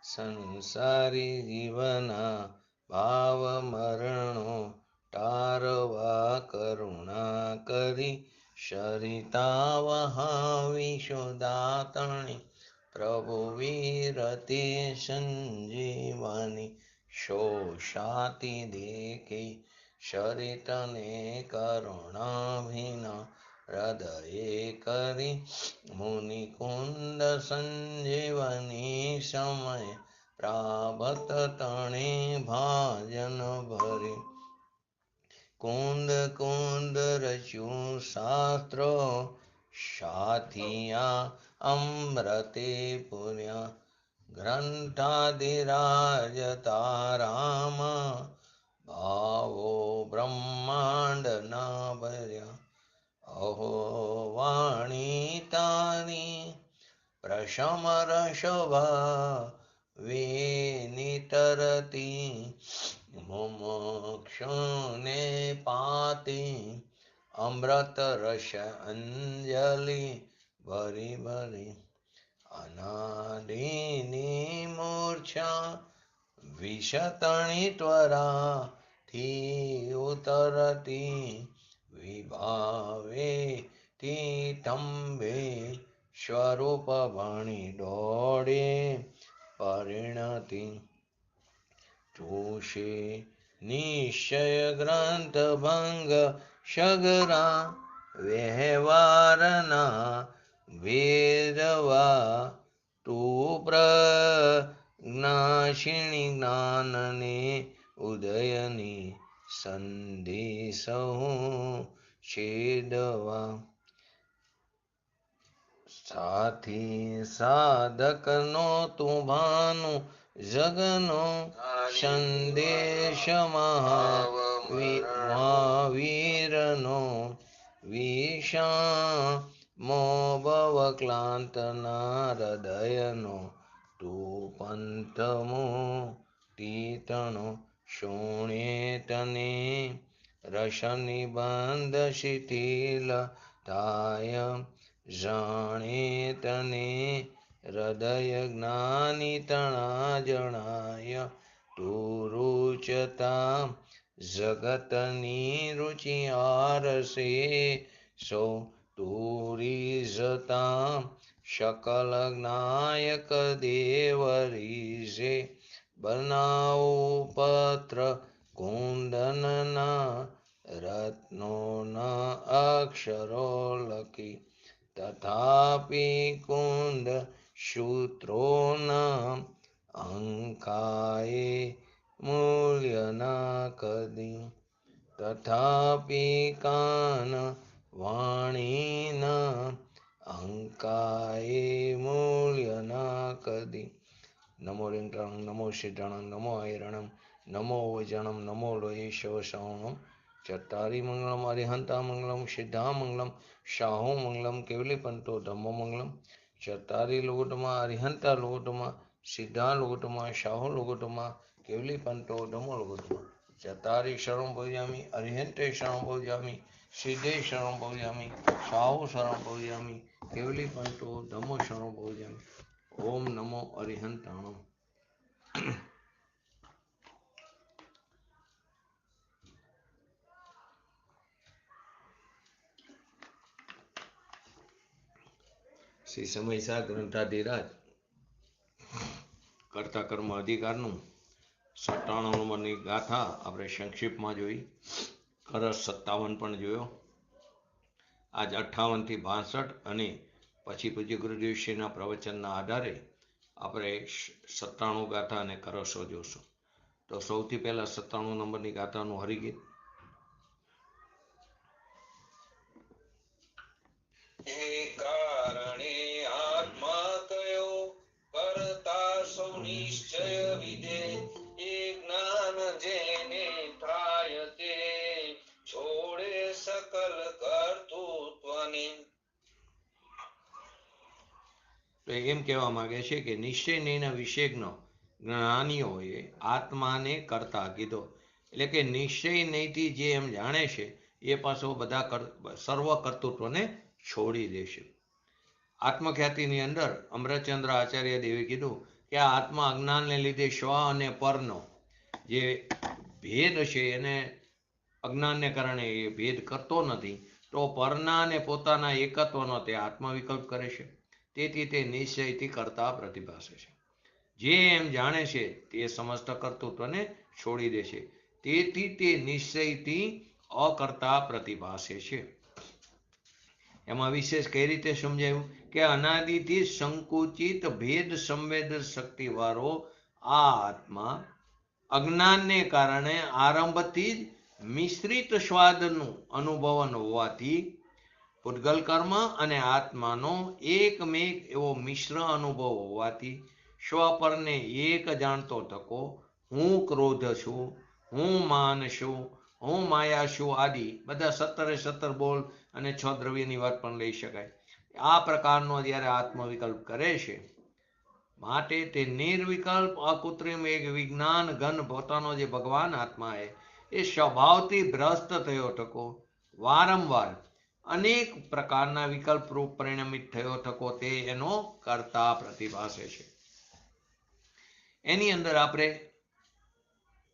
સંસારી જીવના ભાવ મરણો તારવા કરુણા કરી સરિતા વહાવી દાતણી પ્રભુ વીરતે સંજીવની શોષાતી દેખી સરિતને કરુણા વિના હૃદયે કરી મુનિકુંદ સંજીવની સમય પ્રાપ્ત તણે ભાજન ભરી કુંદ કુંદ રચ્યું શાસ્ત્ર સાથિયા અમૃતે પુર્યા ગ્રંથાધિરાજ તારામ ભાવો બ્રહ્માંડ ના ભર્યા અહો વાણી તારી પ્રશમ રસભા વિનિતરતી મુમુક્ષુને પાતી અમૃત રસ અંજલિ ભરી ભરી અનાદિની મૂર્છા વિષતણી ત્વરા થી ઉતરતી વિભાવે તીતંબે સ્વરૂપ ભણી દોડે પરિણતિ તુષે નિશ્ચય ગ્રંથ ભંગ સગરા વ્યવહારના વેદવા તું પ્રજ્ઞાશિણી જ્ઞાનને ઉદયની સંદેશો છેદવા સાથી સાધકનો તું ભાનુ જગનો સંદેશ મહાવીરનો વિષમો ભવ ક્લાંતના હૃદયનો તું પંથમો તીતણો શૂણ્યેતને રસ નિબંધ શિથિલ થાય જાણે તને હૃદય જ્ઞાની તણા જણાય તું રૂચતા જગતની રુચિ આરસે સૌ તું રીઝતા શકલ જ્ઞાયક દેવ રીઝે બનાવો પત્ર કુંદનના રત્નોના અક્ષરો લખી તથાપિ કુંદ સૂત્રોના અંકાએ મૂલ્યના કદી તથાપિ કાન વાણીના અંકાએ મૂલ્યના કદી નમો લિંગણં નમો સિદ્ધાણં નમો હૈરણં નમો વજણં નમો લોયેશવ સવણં ચત્તારી મંગલમ અરિહંતા મંગલમ સિદ્ધા મંગલમ શાહો મંગલમ કેવલી પંતો ધમ્મો મંગલમ ચત્તારી લોટમાં અરિહંતા લોટમાં સિદ્ધા લોટમાં શાહો લોટમાં કેવલી પંતો ધમ્મો લોટમાં ચત્તારી શરણ ભોજામી અરિહંતે શરણ ભોજામી સિદ્ધે શરણ ભોજામી શાહો શરણ ભોજામી કેવલી પંતો ધમ્મો શરણ ભોજામી ઓમ નમો અરિહંતાણમ શ્રી સમયસા ગ્રંથાધિરાજ કર્તા કર્મ અધિકારનું 97 નંબરની ગાથા આપણે સંક્ષિપ્તમાં જોઈ. કરસ 57 પણ જોયો. આજ 58 થી 62 અને પછી પૂજ્ય ગુરુદેવશ્રીના પ્રવચનના આધારે આપણે 97 ગાથા અને કરસો જોશું. તો સૌથી પહેલા 97 નંબરની ગાથાનું હરિગીત. નિશ્ચય વિદે એ જ્ઞાન જેને થાય તે છોડે સકલ કર્તૃત્વને. તો એમ કહેવા માંગે છે કે નિશ્ચય નહીંના વિષયજ્ઞ જ્ઞાનીઓએ આત્માને કરતા કીધો. એટલે કે નિશ્ચય નહીંથી જે એમ જાણે છે એ પાછો બધા સર્વ કર્તૃત્વને છોડી દેશે. આત્મખ્યાતિની અંદર અમૃતચંદ્ર આચાર્ય દેવે કીધું કે આ આત્મા અજ્ઞાનને લીધે સ્વ અને પરનો જે ભેદ છે એને અજ્ઞાનને કારણે એ ભેદ કરતો નથી, તો પરના અને પોતાના એકત્વનો તે આત્મવિકલ્પ કરે છે. તેથી તે નિશ્ચયથી કરતા પ્રતિભાસે છે. જે એમ જાણે છે તે સમસ્ત કર્તૃત્વને છોડી દે છે. તેથી તે નિશ્ચયથી અકર્તા પ્રતિભાસે છે. એમાં વિશેષ કઈ રીતે સમજાયું કે અનાદિથી સંકુચિત ભેદ સંવેદન શક્તિ વાળો આ આત્મા અજ્ઞાનને કારણે આરંભથી જ મિશ્રિત સ્વાદનું અનુભવન હોવાથી પૂતગલ કર્મ અને આત્માનો એકમેક એવો મિશ્ર અનુભવ હોવાથી સ્વપરને એક જાણતો થકો હું ક્રોધ છું, હું માન છું, હું માયા છું આદિ બધા 17 બોલ અને 6 દ્રવ્યની વાત પણ લઈ શકાય. આ પ્રકારનો જ્યારે આત્મવિકલ્પ કરે છે માટે તે નિર્વિકલ્પ અકૃત્રિમ એક વિજ્ઞાન ઘન પોતાનો જે ભગવાન આત્મા એ સ્વભાવથી ભ્રષ્ટ થયો થકો વારંવાર અનેક પ્રકારના વિકલ્પ રૂપ પરિણમિત થયો થકો તે એનો કરતા પ્રતિભાસે છે. એની અંદર આપણે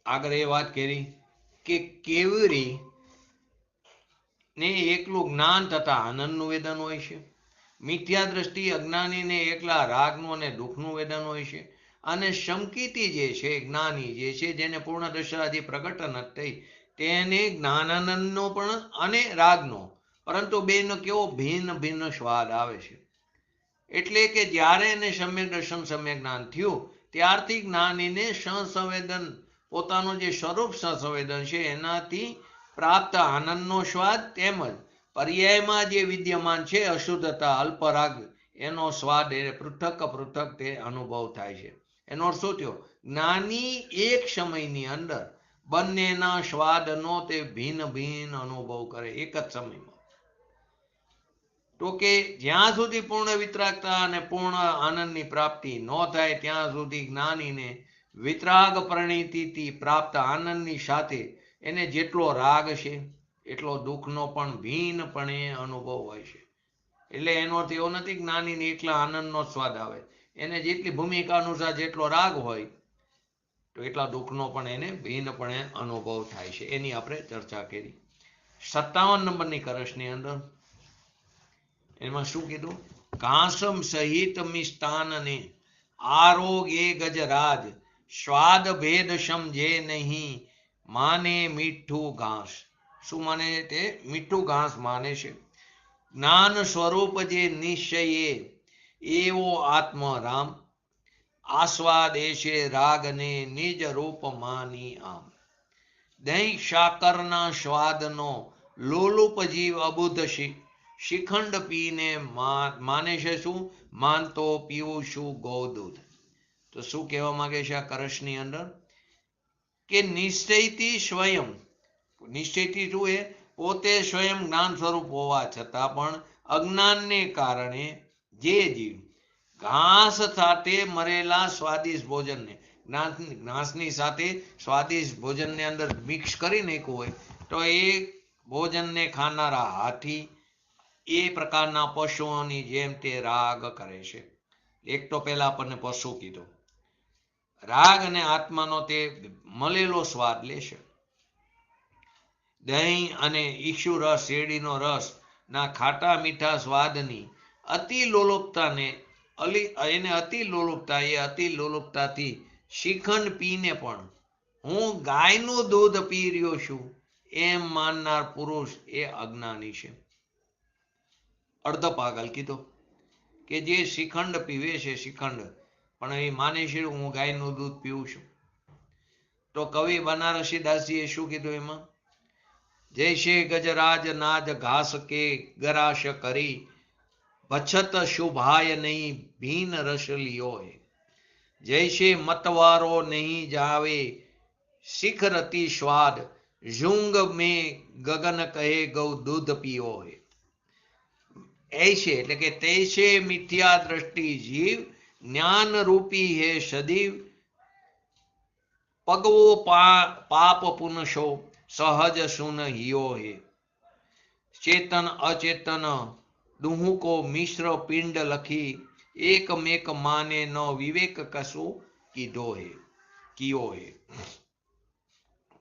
આગળ એ વાત કરી કે કેવરી ને એકલું જ્ઞાન તથા આનંદનું વેદન હોય છે. મિથ્યા દ્રષ્ટિ અજ્ઞાનીને એકલા રાગનું અને દુઃખનું વેદન હોય છે. અને શંકિતી જે છે જ્ઞાની જે છે જેને પૂર્ણ દશા હજી પ્રગટ નથી થઈ તેને જ્ઞાનાનંદનો પણ અને રાગનો, પરંતુ બેનો કેવો ભિન્ન ભિન્ન સ્વાદ આવે છે. એટલે કે જ્યારે એને સમ્યક દર્શન સમ્યક જ્ઞાન થયું ત્યારથી જ્ઞાનીને સહસંવેદન પોતાનું જે સ્વરૂપ સહસંવેદન છે એનાથી પ્રાપ્ત આનંદનો સ્વાદ તેમજ પર્યાયમાં જે વિદ્યમાન છે અશુદ્ધતા અલ્પરાગ એનો સ્વાદ એ પૃથક પૃથક તે અનુભવ થાય છે. એનો અર્થ શું થયો? જ્ઞાની એક સમયની અંદર બંનેના સ્વાદનો તે ભિન્ન ભિન્ન અનુભવ કરે એક જ સમયમાં. તો કે જ્યાં સુધી પૂર્ણ વિતરાગતા અને પૂર્ણ આનંદની પ્રાપ્તિ ન થાય ત્યાં સુધી જ્ઞાનીને વિતરાગ પરિણીતિથી પ્રાપ્ત આનંદની સાથે એને જેટલો રાગ છે એટલો દુઃખનો પણ ભિન્નપણે અનુભવ હોય છે. એટલે એનો અર્થ એવો નથી જ્ઞાનીને એકલા આનંદનો સ્વાદ આવે, એને જેટલી ભૂમિકા અનુસાર જેટલો રાગ હોય તો એટલા દુઃખનો પણ એને ભિન્નપણે અનુભવ થાય છે. એની આપણે ચર્ચા કરી. 57 નંબરની કરસની અંદર એમાં શું કીધું? ઘાસમ સહિત મિષ્ટાનને આરોગે ગજરાજ સ્વાદ ભેદ સમજે નહીં માને મીઠું ઘાસ. શું માને? તે મીઠું ઘાસ માને છે. જ્ઞાન સ્વરૂપ જે નિશ્ચયે એવો આત્મરામ આસ્વાદે છે રાગને નિજ રૂપ માની આમ. દહીં સાકરના સ્વાદનો લોલુપ જીવ અબુધ શિખંડ પીને માને છે શું? માનતો પીવું છું ગૌદૂધ. તો શું કહેવા માંગે છે આ કરસની અંદર? કે નિશ્ચયથી સ્વયં, નિશ્ચયથી શું એ પોતે સ્વયં જ્ઞાન સ્વરૂપ હોવા છતાં પણ અજ્ઞાનને કારણે જે જીવ ઘાસ સાથે મરેલા સ્વાદિષ્ટ ભોજનને ઘાસની સાથે સ્વાદિષ્ટ ભોજનની અંદર મિક્સ કરી નાખ્યું હોય તો એ ભોજનને ખાનારા હાથી એ પ્રકારના પશુઓની જેમ તે રાગ કરે છે. એક તો પહેલા આપણને પશુ કીધું. રાગ અને આત્માનો તે મળેલો સ્વાદ લેશે. દહીં અને ઈક્ષુ રસ શેરડીનો રસ ના ખાટા મીઠા સ્વાદની અતિ લોલુપતાને એને અતિ લોલુપતાથી શિખંડ પીને પણ હું ગાયનું દૂધ પી રહ્યો છું એમ માનનાર પુરુષ એ અજ્ઞાની છે. અર્ધ પાગલ કીધો કે જે શિખંડ પીવે છે શિખંડ પણ એ માને છે હું ગાયનું દૂધ પીવું છું. તો કવિ બનારસી દાસજીએ શું કીધું એમાં? જૈસે ગજરાજ નાજ ઘાસ કે ગરાશ કરી ભછત શુભાય નહીં ભીન રસ લિયો હે. જૈસે મતવારો નહીં જાવે શિખરતી સ્વાદ ઝુંગ में ગગન કહે ગૌ દૂધ પીઓ હે. ऐसे એટલે કે તૈસે મિથ્યા દ્રષ્ટિ જીવ જ્ઞાન રૂપી હે સદીવ પગવો પાપ પુનશો સહજ સુન હિયો હે. ચેતન અચેતન દુહુ કો મિશ્ર પિંડ લખી એકમેક માને ન વિવેક કશું કીધો હે કિયો હે.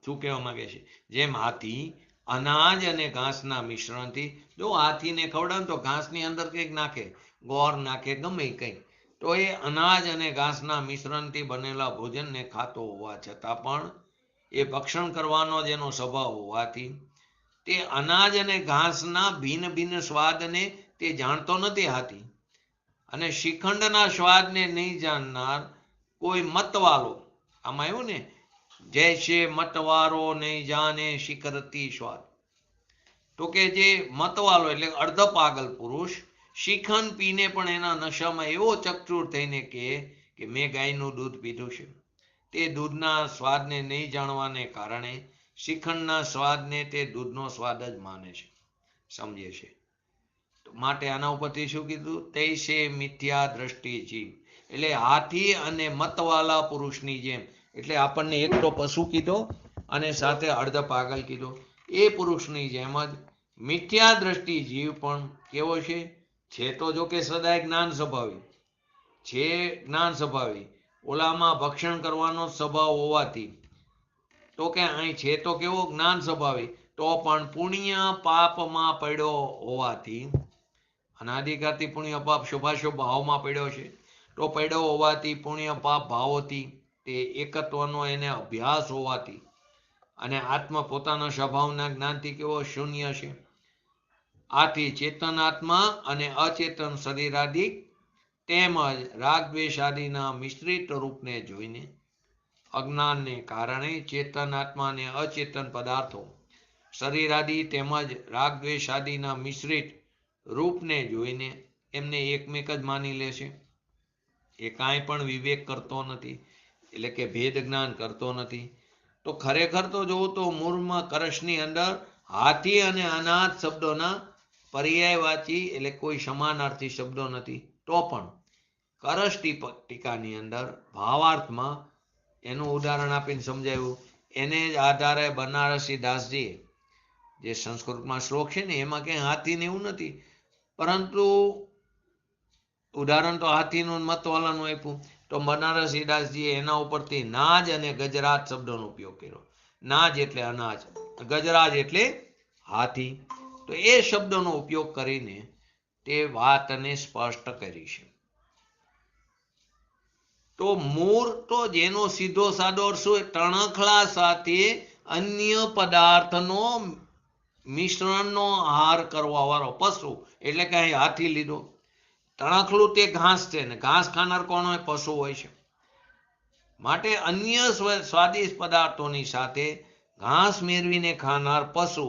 શું કહેવા માંગે છે? જેમ હાથી અનાજ અને ઘાસના મિશ્રણથી, જો હાથીને ખવડાવે તો ઘાસની અંદર કંઈક નાખે, ગોળ નાખે, ગમે કંઈક, તો એ અનાજ અને ઘાસના મિશ્રણથી બનેલા ભોજનને ખાતો હોવા છતાં પણ એ ભક્ષણ કરવાનો જેનો સ્વભાવ હોવાથી તે અનાજ અને ઘાસના ભિન્ન ભિન્ન સ્વાદને તે જાણતો નથી હાથી. અને શ્રીખંડના સ્વાદને નહીં જાણનાર કોઈ મતવાલો, આમાં આવ્યું ને, જૈસે મતવારો નહીં જાણે શિખરતી સ્વાદ, તો કે જે મતવાલો એટલે અર્ધ પાગલ પુરુષ શ્રીખંડ પીને પણ એના નશામાં એવો ચકચૂર થઈને કે મેં ગાયનું દૂધ પીધું છે, તે દૂધના સ્વાદને નહીં જાણવાને કારણે શ્રીખંડના સ્વાદને તે દૂધનો સ્વાદ જ માને છે, સમજે છે. માટે આના ઉપરથી શું કીધું? તૈસે મિથ્યા દ્રષ્ટિ જીવ, એટલે હાથી અને મતવાલા પુરુષની જેમ, એટલે આપણને એક તો પશુ કીધો અને સાથે અર્ધ પાગલ કીધો, એ પુરુષની જેમ જ મિથ્યા દ્રષ્ટિ જીવ પણ કેવો છે તો જો કે સદાય જ્ઞાન સ્વભાવી છે, જ્ઞાન સ્વભાવી, ઓલામાં ભક્ષણ કરવાનો સ્વભાવ હોવાથી, તો કે અહીં છે તો કેવો જ્ઞાન સ્વભાવી, તો પણ પુણ્ય પાપમાં પડ્યો હોવાથી, અનાદિકાળથી પુણ્ય પાપ શુભાશુભ ભાવમાં પડ્યો છે, તો પડ્યો હોવાથી પુણ્ય પાપ ભાવોથી તે એકત્વનો એને અભ્યાસ હોવાથી, અને આત્મ પોતાના સ્વભાવના જ્ઞાનથી કેવો શૂન્ય છે. આથી ચેતન આત્મા અને અચેતન શરીરાદિ તેમજ રાગ દ્વેષ આદિના મિશ્રિત રૂપને જોઈને, અજ્ઞાનને કારણે ચેતન આત્મા અને અચેતન પદાર્થો શરીરાદિ તેમજ રાગ દ્વેષ આદિના મિશ્રિત રૂપને જોઈને એમને એકમેક જ માની લે છે. એ કાંઈ પણ વિવેક કરતો નથી, એટલે કે ભેદ જ્ઞાન કરતો નથી. તો ખરેખર તો જોવું તો મૂળમાં કરશની અંદર હાથી અને અનાજ શબ્દોના પર્યાયવાચી એટલે કોઈ સમાનાર્થી શબ્દો નથી, તો પણ કરશ ટીકાની અંદર ભાવાર્થમાં એનું ઉદાહરણ આપીને સમજાવ્યું. એને જ આધારે બનારસી દાસજીએ જે સંસ્કૃતમાં શ્લોક છે ને, એમાં ક્યાંય હાથીને એવું નથી, પરંતુ ઉદાહરણ તો હાથીનું મતવાલાનું આપ્યું, તો બનારસી દાસજીએ એના ઉપરથી નાજ અને ગજરાજ શબ્દોનો ઉપયોગ કર્યો. નાજ એટલે અનાજ, ગજરાજ એટલે હાથી. તો એ શબ્દોનો ઉપયોગ કરીને તે વાતને સ્પષ્ટ કરી છે. તો મૂળ તો જેનો સીધો સાદો અર્થ શું? તણખલા સાથે અન્ય પદાર્થનો મિશ્રણનો આહાર કરવા વાળો પશુ, એટલે કે અહીં હાથી લીધો. તણખલું તે ઘાસ છે ને ઘાસ ખાનાર કોણ હોય? પશુ હોય છે. માટે અન્ય સ્વાદિષ્ટ પદાર્થોની સાથે ઘાસ મેળવીને ખાનાર પશુ,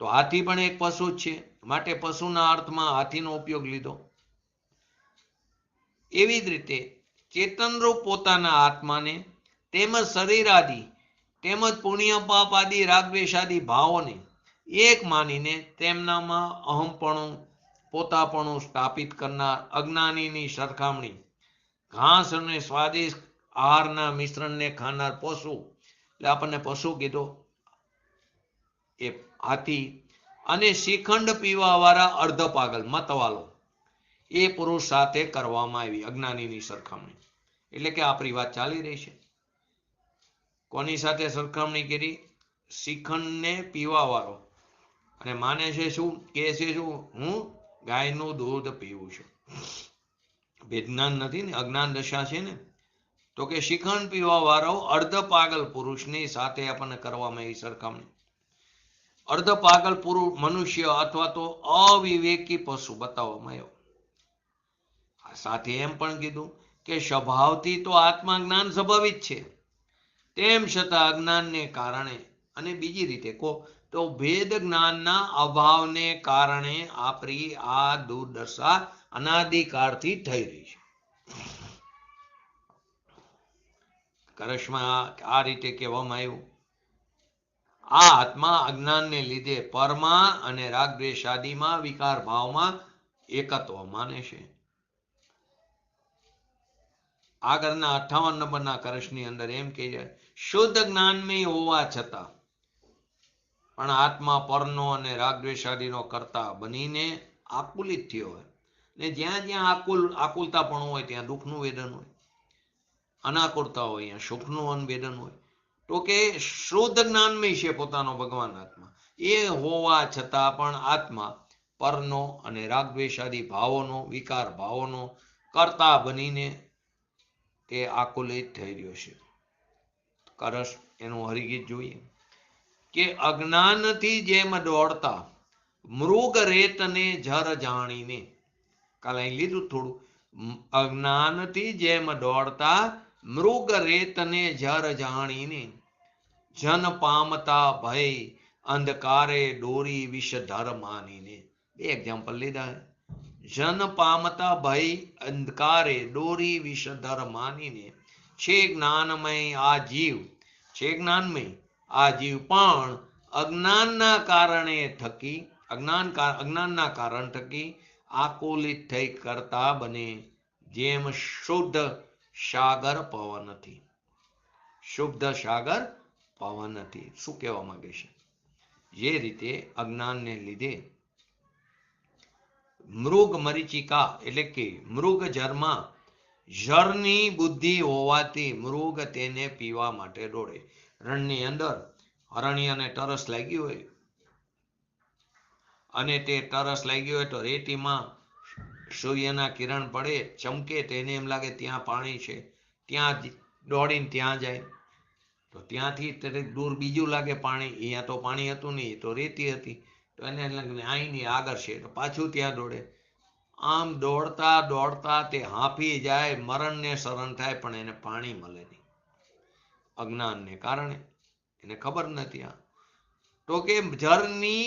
તો હાથી પણ એક પશુ જ છે, માટે પશુના અર્થમાં હાથીનો ઉપયોગ લીધો. એવી જ રીતે ચેતનરૂપ પોતાના આત્માને તેમજ શરીર આદિ તેમજ પુણ્ય પાપ આદિ રાગદ્વેષ આદિ ભાવોને એક માનીને તેમનામાં અહમપણું પોતાપણું સ્થાપિત કરનાર અજ્ઞાનીની સરખામણી ઘાસ અને સ્વાદિષ્ટ આહારના મિશ્રણને ખાનાર પશુ, એટલે આપણને પશુ કીધો એ હાથી, અને શ્રીખંડ પીવા વાળા અર્ધ પાગલ મતવાલો એ પુરુષ સાથે કરવામાં આવી અજ્ઞાનીની સરખામણી. એટલે કે આપણી વાત ચાલી રહી છે. કોની સાથે સરખામણી કરી? શ્રીખંડને પીવા વાળો, અને માને છે શું? કે છે શું? હું ગાયનું દૂધ પીવું છું. વિજ્ઞાન નથી ને, અજ્ઞાન દશા છે ને. તો કે શ્રીખંડ પીવા વાળો અર્ધ પાગલ પુરુષની સાથે આપણને કરવામાં આવી સરખામણી. અર્ધ પાગલ પુરુષ મનુષ્ય અથવા તો અવિવેકી પશુ બતાવવામાં આવ્યો. સાથે એમ પણ કીધું કે સ્વભાવથી તો આત્મા જ્ઞાન સ્વભાવિત છે, તેમ છતાં અજ્ઞાનને કારણે, અને બીજી રીતે કહો તો ભેદ જ્ઞાનના અભાવને કારણે આપણી આ દુર્દશા અનાદિકાળથી થઈ રહી છે. કરશમાં આ રીતે કહેવામાં આવ્યું, આ આત્મા અજ્ઞાનને લીધે પરમાં અને રાગ દ્વેષ આદિમાં વિકાર ભાવમાં એકત્વ માને છે. આગળના 58 નંબરના કરશની અંદર એમ કહે છે, શુદ્ધ જ્ઞાનમય હોવા છતાં પણ આત્મા પરનો અને રાગ દ્વેષ આદિનો કરતા બનીને આકુલિત થયો હોય, ને જ્યાં જ્યાં આકુલતાપણું હોય ત્યાં દુઃખનું વેદન હોય, અનાકુરતા હોય ત્યાં સુખનું વેદન હોય. તો કે શુદ્ધ જ્ઞાનમય છે પોતાનો ભગવાન આત્મા, એ હોવા છતાં પણ આત્મા પરનો અને રાગદ્વેષાદી ભાવોનો, વિકાર ભાવોનો કરતા બનીને તે આકુલિત થઈ રહ્યો છે. કરસ એનું હરિગીત જોઈએ કે અજ્ઞાનથી જેમ દોડતા મૃગ રેતને જર જાણીને, કાલે અહીં લીધું થોડું, અજ્ઞાનથી જેમ દોડતા મૃગ રેતને જર જાણીને, જન પામતા ભય અંધકારે દોરી વિષધર માનીને. બે એક્ઝામ્પલ લીધા. જન પામતા ભય અંધકારે દોરી વિષધર માનીને, છે જ્ઞાનમય આ જીવ, છે જ્ઞાનમય આ જીવ પણ અજ્ઞાનના કારણે થકી, અજ્ઞાનના કારણ થકી આકુલિત થઈ કરતા બને, જેમ શુદ્ધ સાગર પવનથી. શુદ્ધ સાગર પવનથી શું કહેવા માંગે છે? જે રીતે અજ્ઞાનને લીધે મૃગ મરીચિકા એટલે કે મૃગ જરમાં જળની બુદ્ધિ હોવાથી મૃગ તેને પીવા માટે દોડે. રણની અંદર હરણિયાને તરસ લાગી હોય અને તે તરસ લાગી હોય તો રેતીમાં સૂર્યના કિરણ પડે, ચમકે, તેને એમ લાગે ત્યાં પાણી છે, ત્યાં દોડીને ત્યાં જાય. તો ત્યાંથી દૂર બીજું લાગે પાણી, અહીંયા તો પાણી હતું નહીં, તો રેતી હતી, તો એને અહીંની આગળ છે, તો પાછું ત્યાં દોડે. આમ દોડતા દોડતા તે હાંફી જાય, મરણને શરણ થાય, પણ એને પાણી મળે નહીં, અજ્ઞાનને કારણે. એને ખબર નથી. તો કે જળની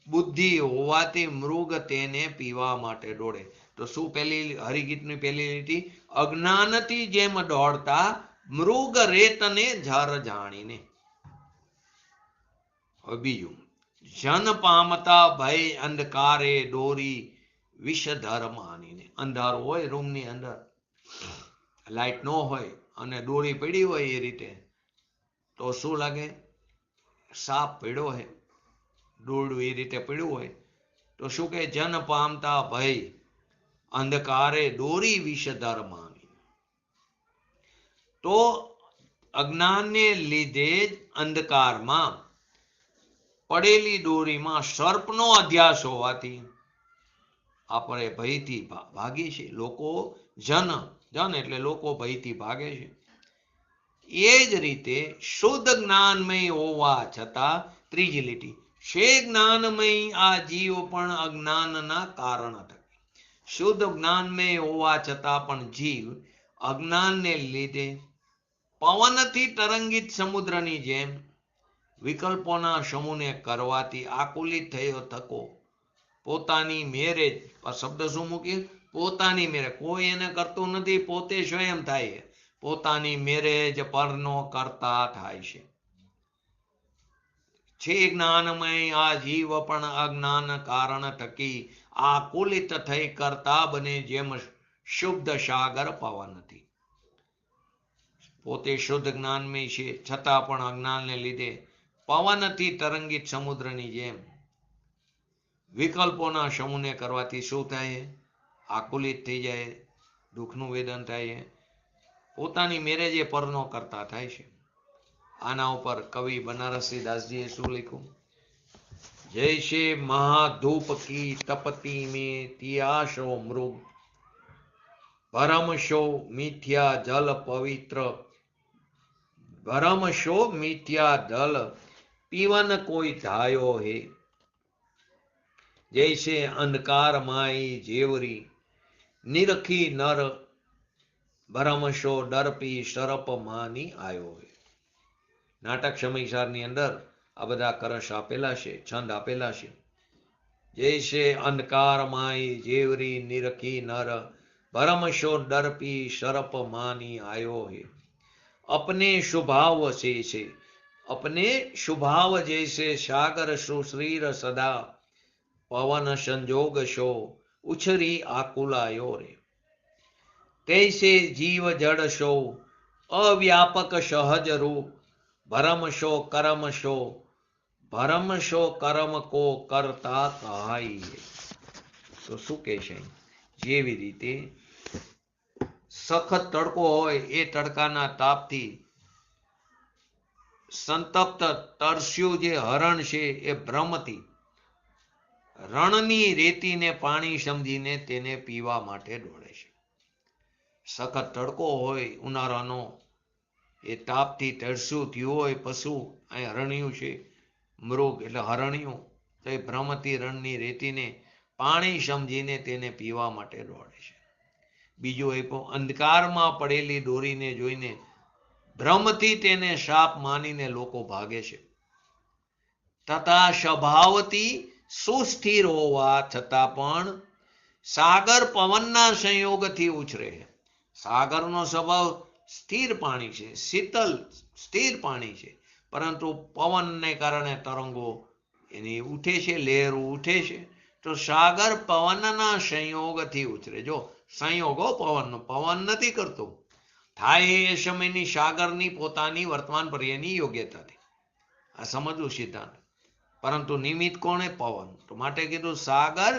બુદ્ધિ હોવાથી મૃગ તેને પીવા માટે દોડે. તો શું પેલી હરિગીતની પેલી લીટી? અજ્ઞાનથી જેમ દોડતા મૃગ રેતને જર જાણીને. બીજું, જન પામતા ભય અંધકારે દોરી વિષધર માનીને. અંધારું હોય રૂમની અંદર, લાઈટ ન હોય અને દોરી પડી હોય એ રીતે, તો શું લાગે? સાપ પડ્યો હોય, દોરડું એ રીતે પડ્યું હોય, તો શું કે? જન પામતા ભય અંધકારે દોરી વિષધર માની. તો અજ્ઞાનને લીધે જ અંધકારમાં પડેલી દોરીમાં સર્પનો અધ્યાસ હોવાથી આપણે ભયથી ભાગીએ છીએ. લોકો જન એટલે લોકો ભયથી ભાગે છે. એ જ રીતે શુદ્ધ જ્ઞાનમય હોવા છતાં, ત્રીજી લીટી, છે જ્ઞાનમય આ જીવ પણ અજ્ઞાનના કારણ થકી. શુદ્ધ જ્ઞાનમય હોવા છતાં પણ જીવ અજ્ઞાનને લીધે પવનથી તરંગિત સમુદ્રની જેમ વિકલ્પોના સમૂહને કરવાથી આકુલિત થયો થકો પોતાની મેરે જ, આ શબ્દ શું મૂકીએ? પોતાની મેરે. કોઈ એને કરતું નથી, પોતે સ્વયં થાય. પોતાની મેરે જ પરનો કરતા થાય છે. છે જ્ઞાનમય આ જીવ પણ અજ્ઞાન કારણ થકી આકુલિત થઈ કરતા બને, જેમ શુદ્ધ સાગર પવનથી. પોતે શુદ્ધ જ્ઞાનમય છે, છતાં પણ અજ્ઞાનને લીધે પવનથી તરંગિત સમુદ્રની જેમ વિકલ્પોના સમૂહને કરવાથી શું થાય? આકુલિત થઈ જાય, દુઃખનું વેદન થાય, પોતાની મેરેજ એ પરનો કરતા થાય છે. આના ઉપર કવિ બનારસી દાસજીએ શું લખ્યું? જૈસે મહાધૂપ કી તપતી में तियाशो मृग भरमशो मिथ्या जल पवित्र भरमशो मिथ्या जल पीवन कोई धायो है जैसे अंधकार माई जेवरी निरखी नर भरमशो डरपी शरप मानी आयो है. નાટક સમયસારની અંદર આ બધા કરશ આપેલા છે, છંદ આપેલા છે. જૈસે અંધકાર માય જેવરી નિરખી નર ભરમશો ડરપી શરપ માની આયો હે. अपने शुभाव से अपने शुभाव जैसे सागर सुश्रीर सदा पवन संजोग शो उछरी आकुलायो रे तैसे जीव जड़ शो अव्यापक सहज रूप भरमशो कर्म को करता कहाई. તો શું કહે છે? જેવી રીતે સખત તડકો હોય એ તડકાના તાપથી સંતપ્ત તરસ્યું જે હરણ છે એ ભ્રમથી રણની રેતીને પાણી સમજીને તેને પીવા માટે દોડે છે. સખત તડકો હોય ઉનાળાનો, એ તાપથી તરસ્યું થયું હોય પશુ, અહીં હરણ્યું છે મૃગ એટલે હરણ્યું, તો એ ભ્રમથી રણની રેતીને પાણી સમજીને તેને પીવા માટે દોડે છે. બીજું એ અંધકારમાં પડેલી દોરીને જોઈને ભ્રમથી તેને શાપ માનીને લોકો ભાગે છે. તથા સ્વભાવથી સુસ્થિર હોવા છતાં પણ સાગર પવનના સંયોગથી ઉછરે છે. સાગરનો સ્વભાવ સ્થિર પાણી છે, શીતલ સ્થિર પાણી છે, પરંતુ પવનને કારણે તરંગો એની ઉઠે છે, લહેરો ઉઠે છે. તો સાગર પવનના સંયોગથી ઉછરે. જો સંયોગો પવનનો, પવન નથી કરતો, થાય એ સમયની સાગરની પોતાની વર્તમાન પર્યાયની યોગ્યતાથી. આ સમજવું સિદ્ધાંત. પરંતુ નિમિત્ત કોણે? પવન. તો માટે કીધું સાગર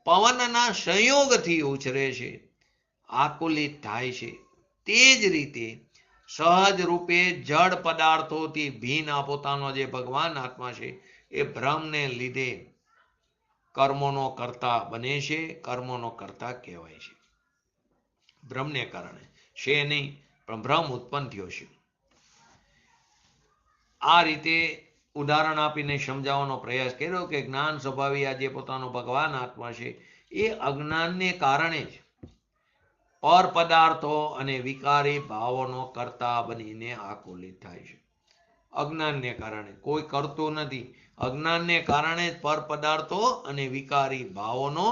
પવનના સંયોગથી ઉછરે છે, આકુલિત થાય છે. તે જ રીતે સહજ રૂપે જળ પદાર્થોથી ભિન્ન આ પોતાનો જે ભગવાન આત્મા છે એ ભ્રમને લીધે કર્મોનો કરતા બને છે, કર્મોનો કરતા કહેવાય છે. ભ્રમને કારણે છે નહીં, પણ ભ્રમ ઉત્પન્ન થયો છે. આ રીતે ઉદાહરણ આપીને સમજાવવાનો પ્રયાસ કર્યો કે જ્ઞાન સ્વભાવી આ જે પોતાનો ભગવાન આત્મા છે એ અજ્ઞાનને કારણે જ પર પદાર્થો અને વિકારી ભાવોનો કરતા બનીને આકુલિત થાય છે. અજ્ઞાનને કારણે, કોઈ કરતું નથી, અજ્ઞાનને કારણે જ પર પદાર્થો અને વિકારી ભાવોનો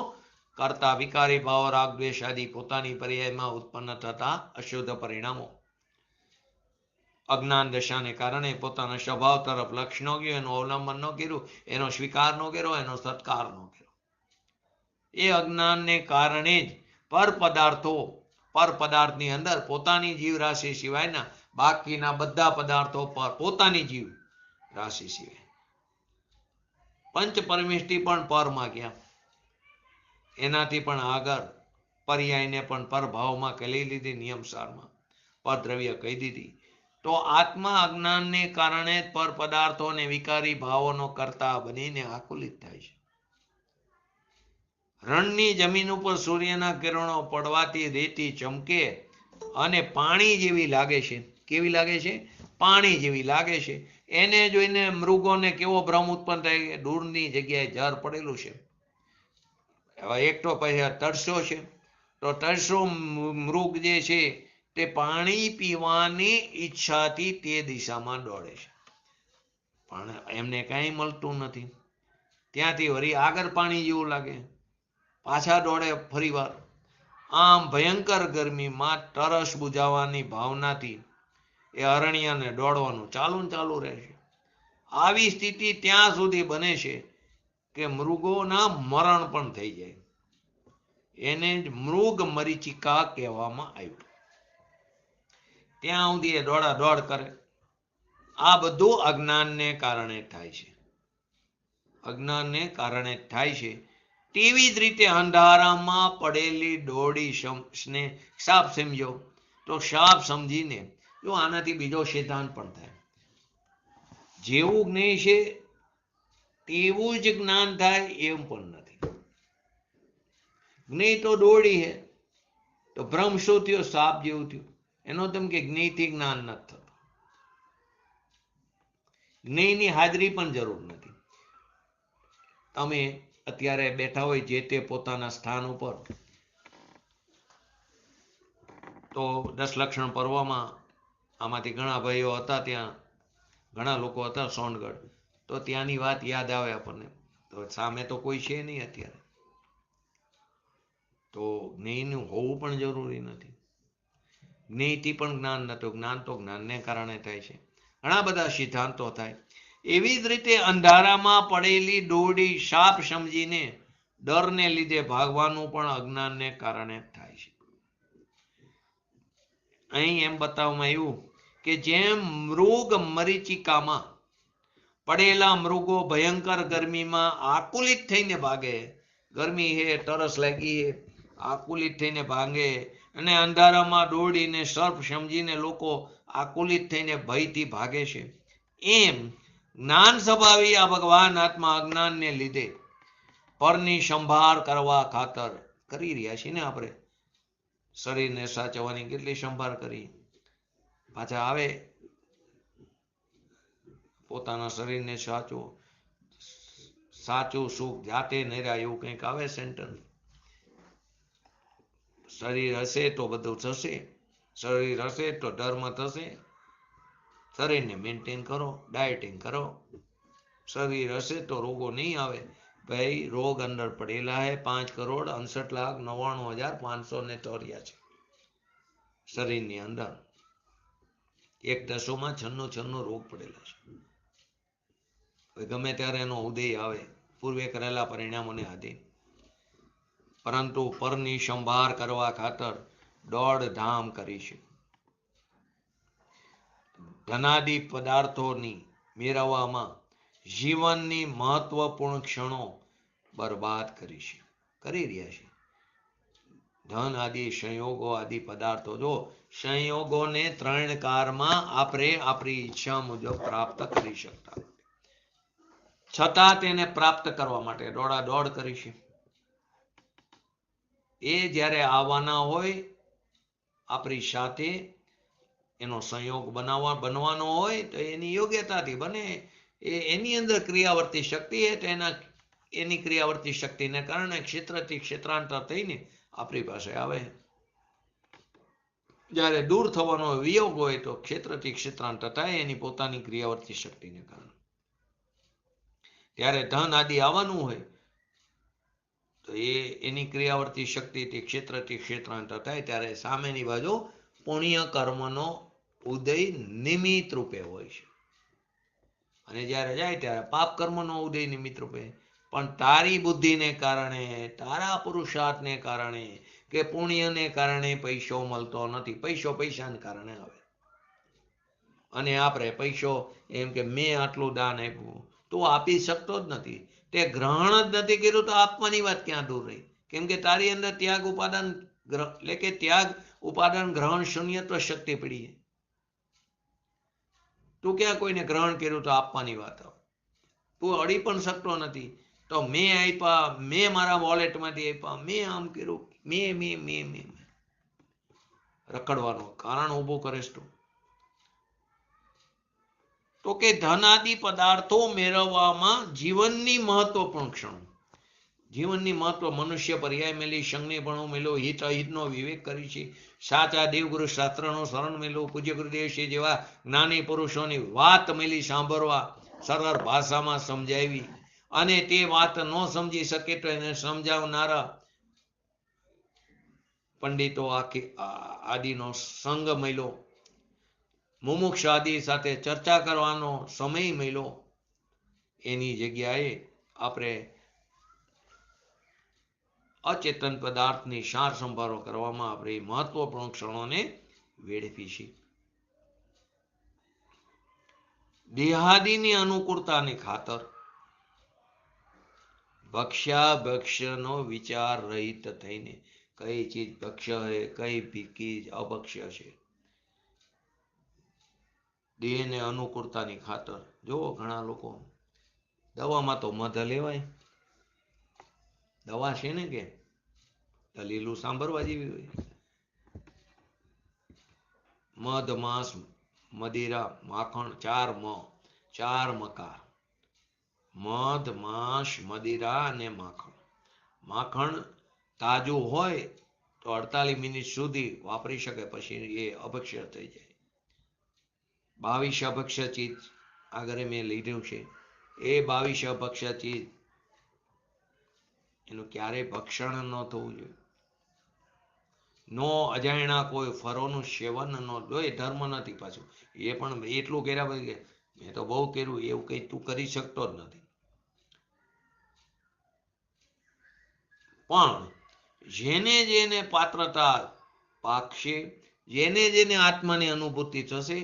કરતા, વિકારી ભાવો રાગ દ્વેષ આદિ પોતાની પર્યાયમાં ઉત્પન્ન થતા અશુદ્ધ પરિણામો અજ્ઞાન દશાને કારણે પોતાના સ્વભાવ તરફ લક્ષ ન ગયું, એનું અવલંબન ન કર્યું, એનો સ્વીકાર ન કર્યો, એનો સત્કાર ન કર્યો. એ અજ્ઞાનને કારણે જ પર પદાર્થની અંદર પોતાની જીવ રાશિ સિવાયના બાકીના બધા પદાર્થો પર પોતાની જીવ રાશિ સિવાય પંચ પરમિષ્ટિ પણ પરમાં ગયા, એનાથી પણ આગળ પર્યાયને પણ પરભાવમાં કરી લીધી, નિયમસારમાં પરદ્રવ્ય કહી દીધી. તો આત્મા અજ્ઞાનને કારણે પર પદાર્થો અને વિકારી ભાવોનો કરતા બનીને આકુલિત થાય છે. રણની જમીન ઉપર સૂર્યના કિરણો પડવાથી રેતી ચમકે અને પાણી જેવી લાગે છે. કેવી લાગે છે? પાણી જેવી લાગે છે. એને જોઈને મૃગોને કેવો ભ્રમ ઉત્પન્ન થાય, દૂરની જગ્યાએ જળ પડેલું છે. હવે એક તો પછી તરસો છે, તો તરસો મૃગ જે છે તે પાણી પીવાની ઈચ્છાથી તે દિશામાં દોડે છે, પણ એમને કાંઈ મળતું નથી. ત્યાંથી વળી આગળ પાણી જેવું લાગે, પાછા દોડે ફરીવાર. આમ ભયંકર ગરમીમાં તરસ બુજાવવાની ભાવનાથી એ અરણ્યને દોડવાનું ચાલુ રહે છે. આવી સ્થિતિ ત્યાં સુધી બને છે કે મૃગોના મરણ પણ થઈ જાય. એને જ મૃગ મરીચિકા કહેવામાં આવ્યું. ત્યાં સુધી એ દોડ કરે. આ બધું અજ્ઞાનને કારણે થાય છે, અજ્ઞાનને કારણે થાય છે. તેવી જ રીતે અંધારામાં પડેલી દોડી સાપ સમજો, તો સાપ સમજીને જો આનાથી બીજો સિદ્ધાંત પણ થાય, જેવું જ્ઞેય છે તેવું જ જ્ઞાન થાય એમ પણ નથી. જ્ઞેય તો દોડી છે, તો ભ્રમ શું થયો? સાપ જેવું થયું. એનો તેમ કે જ્ઞેયથી જ્ઞાન નથી થતું. જ્ઞેયની હાજરી પણ જરૂર નથી. તમે અત્યારે બેઠા હોય જે તે પોતાના સ્થાન ઉપર, તો 10 લક્ષણ પર્વમાં આમાંથી ઘણા ભાઈઓ હતા, ત્યાં ઘણા લોકો હતા સોનગઢ, તો ત્યાંની વાત યાદ આવે આપણને. તો સામે તો કોઈ છે નહીં અત્યારે, તો જ્ઞેયનું હોવું પણ જરૂરી નથી. જ્ઞેયથી પણ જ્ઞાન નતું, જ્ઞાન તો જ્ઞાનને કારણે થાય છે. ઘણા બધા સિદ્ધાંતો થાય. એવી જ રીતે અંધારામાં પડેલી દોરડી સાપ સમજીને ડરને લીધે ભાગવાનું પણ અજ્ઞાનને કારણે થાય છે. અહીં એમ બતાવવામાં આવ્યું કે જેમ મૃગ મરીચિકામાં પડેલા મૃગો ભયંકર ગરમીમાં આકુલિત થઈને ભાગે, ગરમી હે, તરસ લાગી હે, આકુલિત થઈને ભાંગે, અને અંધારામાં દોડીને સર્પ સમજીને લોકો આકુલિત થઈને ભયથી ભાગે છે, એમ જ્ઞાન સ્વભાવી આ ભગવાન આત્મા અજ્ઞાનને લીધે પરની સંભાળ કરવા ખાતર કરી રહ્યા છીએ ને આપણે શરીરને સાચવવાની કેટલી સંભાળ કરી, પાછા આવે પોતાના શરીરને સાચું સુખ જાતે નર્યા એવું કંઈક આવે સેન્ટેન્સ. શરીર હશે તો બધું થશે, શરીર હશે તો ધર્મ થશે. શરીરને મેન્ટેન કરો, ડાયટિંગ કરો. શરીર હશે તો રોગો નહીં આવે. ભાઈ રોગ અંદર પડેલા હે 5,69,99,584 શરીરની અંદર. 1/10 96 રોગ પડેલા છે. ગમે ત્યારે એનો ઉદય આવે પૂર્વે કરેલા પરિણામોને આધીન. પરંતુ પરની સંભાળ કરવા ખાતર દોડધામ કરી છે. ધનાદિ પદાર્થોની મેળવવામાં જીવનની મહત્વપૂર્ણ ક્ષણો બરબાદ કરી છે, કરી રહ્યા છે. ધન આદિ સંયોગો આદિ પદાર્થો, જો સંયોગોને 3 કાળમાં આપણે આપણી ઈચ્છા મુજબ પ્રાપ્ત કરી શકતા, છતાં તેને પ્રાપ્ત કરવા માટે દોડાદોડ કરી છે. એ જ્યારે આવવાના હોય આપણી સાથે, એનો સંયોગ બનવાનો હોય તો એની યોગ્યતાથી બને. એની અંદર ક્રિયાવર્તી શક્તિ છે તો એની ક્રિયાવર્તી શક્તિને કારણે ક્ષેત્રથી ક્ષેત્રાંતર થઈને આપણી પાસે આવે. જ્યારે દૂર થવાનો વિયોગ હોય તો ક્ષેત્રથી ક્ષેત્રાંતર થાય એની પોતાની ક્રિયાવર્તી શક્તિને કારણે. ત્યારે ધન આદિ આવવાનું હોય તો એની ક્રિયાવર્તી શક્તિથી ક્ષેત્રથી ક્ષેત્રાંતર થાય ત્યારે સામેની બાજુ પુણ્ય કર્મનો ઉદય નિમિત્ત રૂપે હોય છે, અને જ્યારે જાય ત્યારે પાપ કર્મનો ઉદય નિમિત્ત રૂપે. પણ તારી બુદ્ધિને કારણે, તારા પુરુષાર્થને કારણે કે પુણ્યને કારણે પૈસો મળતો નથી. પૈસો પૈસાને કારણે આવે. અને આપણે પૈસો એમ કે મેં આટલું દાન આપ્યું, તું આપી શકતો જ નથી. તે ગ્રહણ જ નથી કર્યું તો આપવાની વાત ક્યાં દૂર રહી. કેમ કે તારી અંદર ત્યાગ ઉપાદાન એટલે કે ત્યાગ ઉપાદાન ગ્રહણ શૂન્યત્વ શક્તિ પડી. તું ક્યાં કોઈને ગ્રહણ કર્યું તો આપવાની વાત આવે. તું અડી પણ શકતો નથી તો મેં આપ્યા, મેં મારા વોલેટમાંથી આપ્યા, મેં આમ કર્યું, મેં રખડવાનું કારણ ઊભું કરીશ તું. તો કે ધનાદિ પદાર્થો મેળવવામાં જીવનની મહત્વપૂર્ણ ક્ષણો. જીવનની મહત્વ મનુષ્ય પર્યાય મેલી, સંજ્ઞેપણું મેળવું, હિત અહિતનો વિવેક કરી છે, સાચા દેવગુરુ શાસ્ત્રનું શરણ મેળવું, પૂજ્ય ગુરુદેવશ્રી જેવા જ્ઞાની પુરુષોની વાત મેલી સાંભળવા, સરળ ભાષામાં સમજાવી, અને તે વાત ન સમજી શકે તો એને સમજાવનારા પંડિતો આદિનો સંગ મળ્યો, મુમુક્ષ આદિ સાથે ચર્ચા કરવાનો સમય મળ્યો. એની જગ્યાએ આપણે અચેતન પદાર્થની સાર સંભાળો કરવામાં આપણે મહત્વપૂર્ણ ક્ષણોને વેડફી છે. દેહાદિની અનુકૂળતાની ખાતર ભક્ષ્યાભક્ષ્યનો વિચાર રહિત થઈને કઈ ચીજ ભક્ષ્ય છે, કઈ ચીજ અભક્ષ્ય છે, દેહને અનુકૂળતાની ખાતર. જો ઘણા લોકો દવામાં તો મધ લેવાય, દવા છે ને કે દલીલું સાંભળવા જેવી હોય. મધ, માંસ, મદિરા, માખણ, 4 મકાર. મધ, માંસ, મદિરા અને માખણ. માખણ તાજું હોય તો 48 મિનિટ સુધી વાપરી શકે, પછી એ અભક્ષ્ય થઈ જાય. 22 અભક્ષ્ય ચીજ આગળ મેં લીધું છે. એ 22 અભક્ષ્ય ચીજ એનું ક્યારેય ભક્ષણ ન થવું જોઈએ. નો અજાણ્યા કોઈ ફળોનું સેવન ન જોઈએ. ધર્મ નથી પાછું એ પણ એટલું કર્યા પછી કે મેં તો બહુ કર્યું, એવું કઈ તું કરી શકતો જ નથી. પણ જેને જેને પાત્રતા પાકશે, જેને જેને આત્માની અનુભૂતિ થશે,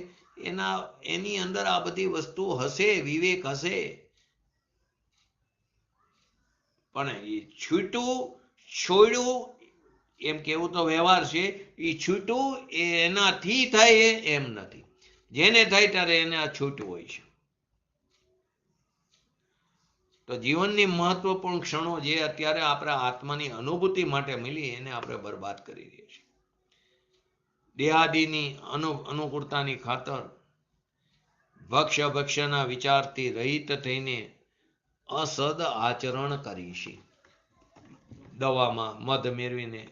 એની અંદર આ બધી વસ્તુ હશે, વિવેક હશે. પણ એ છોડ્યું એમ કેવું તો વ્યવહાર છે. એ છૂટું એ એનાથી થાય એમ નથી. જેને થાય ત્યારે એને આ છૂટું હોય છે. તો જીવનની મહત્વપૂર્ણ ક્ષણો જે અત્યારે આપણા આત્માની અનુભૂતિ માટે મળી એને આપણે બરબાદ કરી રહ્યા છીએ. દેહાદિની અનુકૂળતાની ખાતર ભક્ષ્યના વિચારથી રહિત થઈને અસદ આચરણ કરી છે. દવામાં મધ મેળવીને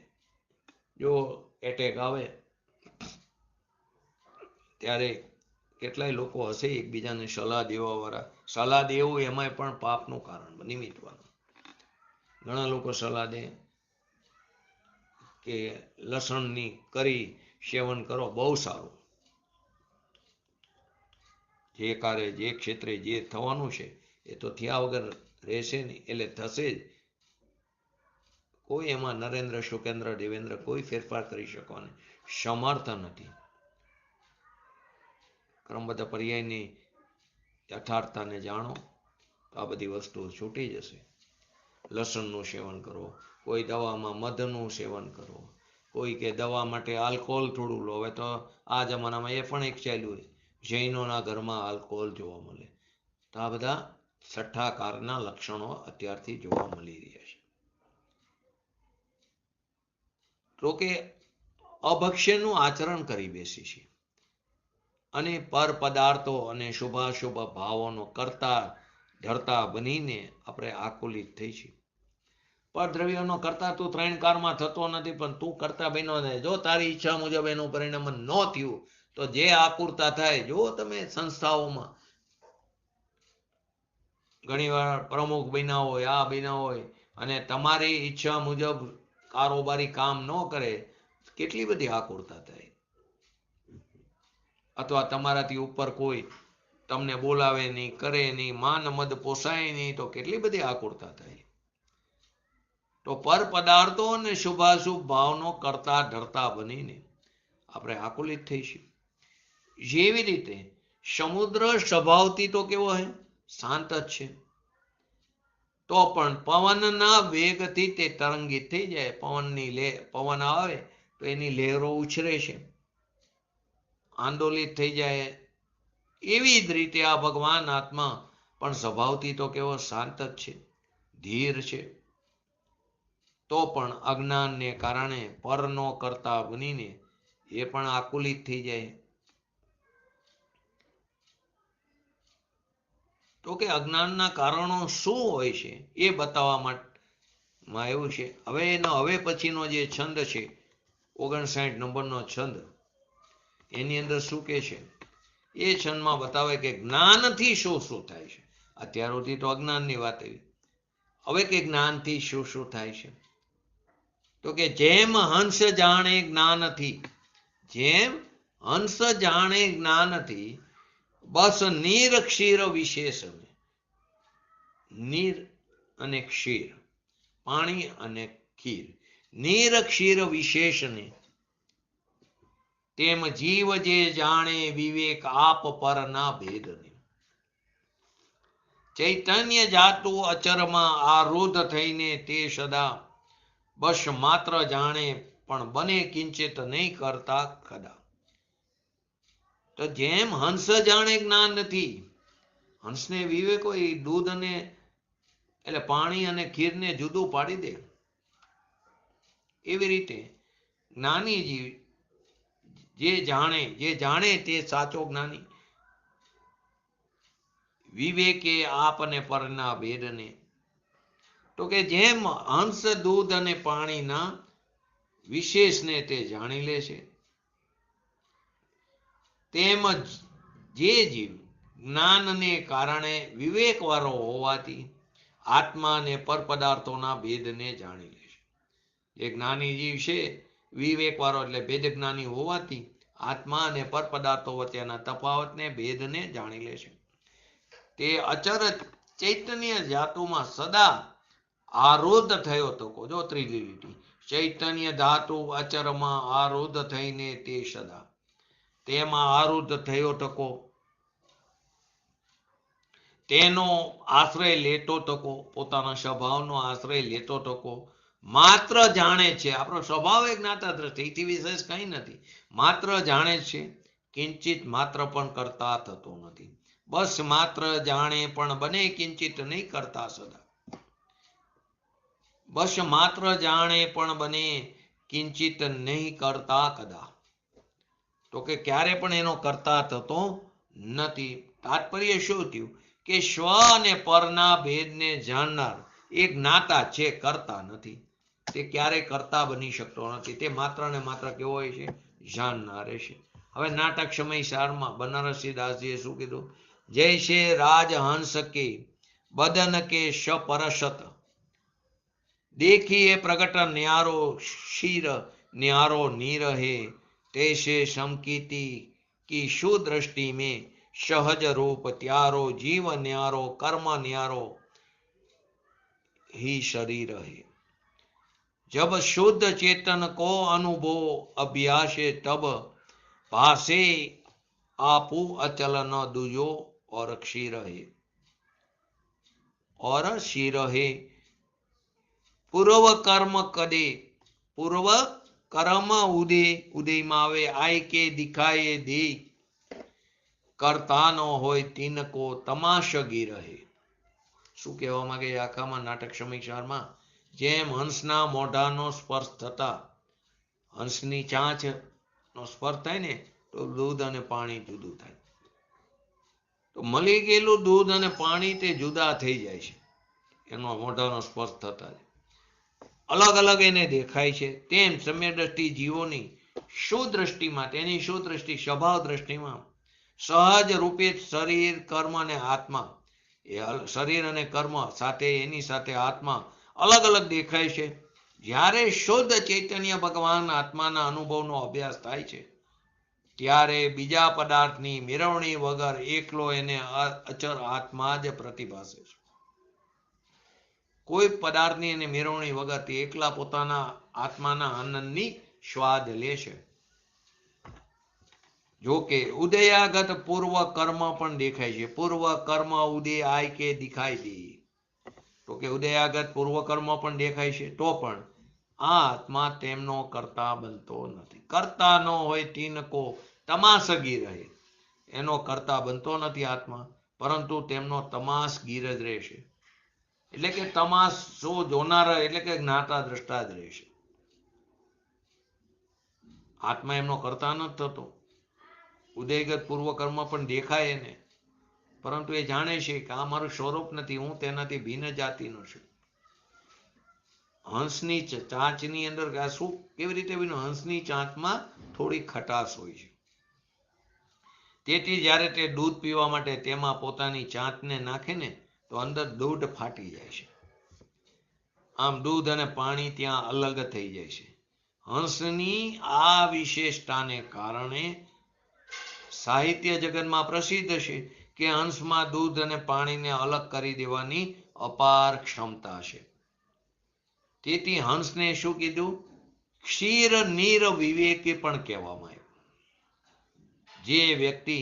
જો એટેક આવે ત્યારે કેટલાય લોકો હશે એકબીજાને સલાહ દેવા વાળા. સલાહ દેવું એમાંય પણ પાપનું કારણ નિમિત્તવાનું. ઘણા લોકો સલાહ દે કે લસણની કરી સેવન કરો, બહુ સારું. જે કાર્ય જે ક્ષેત્રે જે થવાનું છે એ તો થયા વગર રહેશે નહીં, એટલે થશે જ. કોઈ એમાં નરેન્દ્ર, શુકેન્દ્ર, દેવેન્દ્ર કોઈ ફેરફાર કરી શકવાની સમર્થ નથી. ક્રમબદ્ધ પર્યાયની યથાર્થતાને જાણો તો આ બધી વસ્તુઓ છૂટી જશે. લસણનું સેવન કરો, કોઈ દવામાં મધનું સેવન કરો, કોઈ કે દવા માટે આલ્કોહોલ થોડું લો. હવે તો આ જમાનામાં એ પણ એક ચાલ્યું હોય, જૈનોના ઘરમાં આલ્કોહોલ જોવા મળે. તો આ બધા છઠ્ઠાકારના લક્ષણો અત્યારથી જોવા મળી રહ્યા છે. તો કે અભક્ષ્યનું આચરણ કરી બેસી છે અને પર પદાર્થો અને શુભાશુભ ભાવોનો કરતા ધરતા બનીને આપણે આકુલિત થઈ છે. પર દ્રવ્યોનો કરતા તું 3 કારમાં થતો નથી, પણ તું કરતા બન્યો ને જો તારી ઈચ્છા મુજબ એનું પરિણામ ન થયું તો જે આકુરતા થાય. જો તમે સંસ્થાઓમાં ઘણીવાર પ્રમુખ બન્યા હોય, આ બન્યા હોય અને તમારી ઈચ્છા મુજબ કારોબારી કામ ન કરે, કેટલી બધી આકુરતા થાય. અથવા તમારાથી ઉપર કોઈ તમને બોલાવે નહીં, કરે નહીં, માન મદ પોસાય નહીં, તો કેટલી બધી આકુરતા થાય. તો પર પદાર્થો અને શુભાશુભ ભાવનો કરતા ધરતા બનીને આપણે આકુલિત થઈશું. જેવી રીતે સમુદ્ર સ્વભાવથી તો કેવો હે, શાંત જ છે. તો પણ પવનના વેગથી તે તરંગિત થઈ જાય. પવન આવે તો એની લહેરો ઉછરે છે, આંદોલિત થઈ જાય. એવી જ રીતે આ ભગવાન આત્મા પણ સ્વભાવથી તો કેવો શાંત જ છે, ધીર છે. તો પણ અજ્ઞાનને કારણે પરનો કરતા બનીને એ પણ આકુલિત થઈ જાય. તો કે અજ્ઞાનના કારણો શું હોય છે એ બતાવવા માં એવું છે. હવે પછીનો જે છંદ છે 59 નંબરનો છંદ, એની અંદર શું કે છે એ છંદમાં બતાવે કે જ્ઞાનથી શું શું થાય છે. અત્યાર સુધી તો અજ્ઞાનની વાત આવી. હવે કે જ્ઞાનથી શું શું થાય છે. તો કે જેમ હંસ જાણે જ્ઞાનથી, જેમ હંસ જાણે જ્ઞાનથી, બસ નીર ક્ષીર વિશેષ. નીર અને ક્ષીર, પાણી અને ખીર. નીર ક્ષીર વિશેષને તેમ જીવ જે જાણે વિવેક આપ પરના ભેદને. ચૈતન્ય જાતું અચરમાં આરૂઢ થઈને તે સદા બસ માત્ર જાણે પણ બને કિંચિત નહીં કરતા ખડા. તો જેમ હંસ જાણે જ્ઞાન નથી, હંસને વિવેક હોય, દૂધ અને એટલે પાણી અને ખીરને જુદું પાડી દે. એવી રીતે જ્ઞાની જીવ જે જાણે તે સાચો જ્ઞાની. વિવેકે આપ અને પરના ભેદને. તો કે જેમ હંસ દૂધ અને પાણીના વિશેષને તે જાણી લે છે, તેમજ જે જીવ જ્ઞાનને કારણે વિવેક વાળો હોવાથી આત્મા અને પર પદાર્થોના ભેદને જાણી લે છે. જે જ્ઞાની જીવ છે વિવેક વાળો એટલે ભેદ જ્ઞાની હોવાથી આત્મા અને પર પદાર્થો વચ્ચેના તફાવતને ભેદને જાણી લે છે. તે અચર ચૈતન્ય ધાતુમાં સદા આરૂઢ થયો તો. જો ત્રીજી લીટી, ચૈતન્ય ધાતુ અચરમાં આરૂઢ થઈને તે સદા, તેમાં આરૂઢ થયો ટકો, તેનો આશ્રય લેતો ટકો, પોતાના સ્વભાવનો આશ્રય લેતો ટકો, માત્ર જાણે છે, આપણો સ્વભાવ એ જ્ઞાતા દ્રષ્ટિ, એથી વિશેષ કંઈ નથી. માત્ર જાણે છે, કિંચિત માત્ર પણ કરતા થતો નથી. બસ માત્ર જાણે પણ બને, કિંચિત નહીં કરતા સદા. બસ માત્ર જાણે પણ બને, કિંચિત નહીં કરતા કદા. તો કે ક્યારે પણ એનો કરતા થતો નથી. તાત્પર્ય શું થયું કે સ્વ અને પરના ભેદને જાણનાર એ જ્ઞાતા છે, કરતા નથી. તે ક્યારેય કરતા બની શકતો નથી. તે માત્ર ને માત્ર કેવો હોય છે? જાણનાર છે. હવે નાટક સમય સારમાં બનારસી દાસજીએ શું કીધું? જૈસે રાજહંસ કે બદન કે સપરસત देखिए प्रगट न्यारो शीर न्यारो नीरहे तैसे समकीति की सुदृष्टि में सहज रूप त्यारो जीव न्यारो कर्म न्यारो ही शरीर है. जब शुद्ध चेतन को अनुभव अभ्यासे तब भाषे आपू अचल न दूजो और क्षीर है और शीर है. પૂર્વ કર્મ કદે પૂર્વ કર્મ ઉદયમાં આવે આય કે દિખાય દે કરતા ન હોય તિનકો તમાશગી રહે. શું કહેવા માંગે આખામાં નાટક સમીક્ષામાં? જેમ હંસના મોઢાનો સ્પર્શ થતા, હંસની ચાંચ નો સ્પર્શ થાય ને તો દૂધ અને પાણી જુદું થાય. તો મળી ગયેલું દૂધ અને પાણી તે જુદા થઈ જાય છે એનો મોઢાનો સ્પર્શ થતા. અલગ અલગ એને દેખાય છે. તેમ સમ્યક દ્રષ્ટિ જીવોની શું દ્રષ્ટિમાં, તેની શું દ્રષ્ટિ? સ્વભાવ દ્રષ્ટિમાં સહજ રૂપે શરીર, કર્મ અને આત્મા, એ શરીર અને કર્મ સાથે એની સાથે આત્મા અલગ અલગ દેખાય છે. જ્યારે શુદ્ધ ચૈતન્ય ભગવાન આત્માના અનુભવનો અભ્યાસ થાય છે ત્યારે બીજા પદાર્થની મેળવણી વગર એકલો એને અચર આત્મા જ પ્રતિભાસે છે. કોઈ પદાર્થની એને મેળવણી વગર તે એકલા પોતાના આત્માના આનંદની સ્વાદ લે છે. જો કે ઉદયાગત પૂર્વ કર્મ પણ દેખાય છે. પૂર્વ કર્મ ઉદય આય કે દિખાય દે. તો કે ઉદયાગત પૂર્વ કર્મ પણ દેખાય છે તો પણ આ આત્મા તેમનો કરતા બનતો નથી. કરતા ન હોય તીનકો તમાસગીર રહે. એનો કરતા બનતો નથી આત્મા, પરંતુ તેમનો તમાસગીર જ રહેશે. એટલે કે તમાસો જોનારા, એટલે કે જ્ઞાતા દ્રષ્ટા જ રહેશે. આત્મા એમનો કરતા નથી થતો. ઉદયગત પૂર્વ કર્મ પણ દેખાય એને, પરંતુ એ જાણે છે કે આ મારું સ્વરૂપ નથી, હું તેનાથી ભિન્ન જાતિનો છું. હંસની ચાંચની અંદર શું કેવી રીતે બન્યું? હંસની ચાંચમાં થોડી ખટાશ હોય છે. તેથી જ્યારે તે દૂધ પીવા માટે તેમાં પોતાની ચાંચને નાખે ને તો અંદર દૂધ ફાટી જાય છે. આમ દૂધ અને પાણી ત્યાં અલગ થઈ જાય છે. હંસની આ વિશેષતાને કારણે સાહિત્ય જગતમાં પ્રસિદ્ધ છે કે હંસમાં દૂધ અને પાણીને અલગ કરી દેવાની અપાર ક્ષમતા છે. તેથી હંસને શું કીધું? ક્ષીર નીર વિવેકી પણ કહેવામાં આવ્યું. જે વ્યક્તિ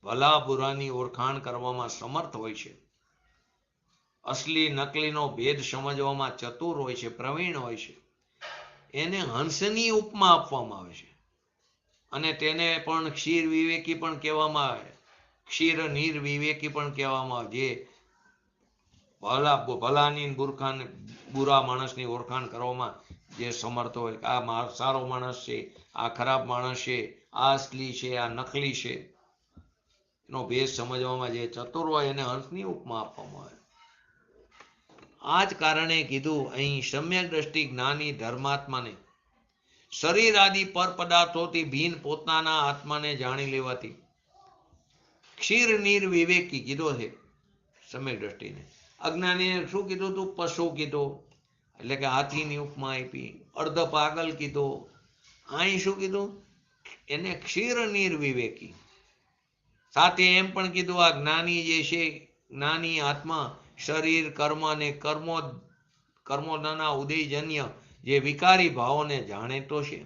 ભલા બુરાની ઓળખાણ કરવામાં સમર્થ હોય છે, અસલી નકલીનો ભેદ સમજવામાં ચતુર હોય છે, પ્રવીણ હોય છે, એને હંસની ઉપમા આપવામાં આવે છે. અને તેને પણ ક્ષીર વિવેકી પણ કહેવામાં આવે, ક્ષીર નીર વિવેકી પણ કહેવામાં આવે. જે ભલાની બુરા માણસની ઓળખાણ કરવામાં જે સમર્થ હોય, આ સારો માણસ છે, આ ખરાબ માણસ છે, આ અસલી છે, આ નકલી છે, એનો ભેદ સમજવામાં જે ચતુર હોય એને હંસની ઉપમા આપવામાં આવે. આ જ કારણે કીધું અહીં સમ્યક દ્રષ્ટિ જ્ઞાની ધર્માત્માને શરીર આદિ પર પદાર્થોથી ભિન્ન પોતાના આત્માને જાણી લેવાથી ક્ષીર નીર વિવેકી કીધો છે. સમ્યક દ્રષ્ટિને અજ્ઞાનીને શું કીધું તું? પશુ કીધો, એટલે કે હાથીની ઉપમા આપી. અર્ધ પાગલ કીધો. અહીં શું કીધું? એને ક્ષીર નીર વિવેકી. સાથે એમ પણ કીધું આ જ્ઞાની જે છે, જ્ઞાની આત્મા શરીર, કર્મ અને કર્મોના ઉદયજન્ય જે વિકારી ભાવોને જાણેતો છે.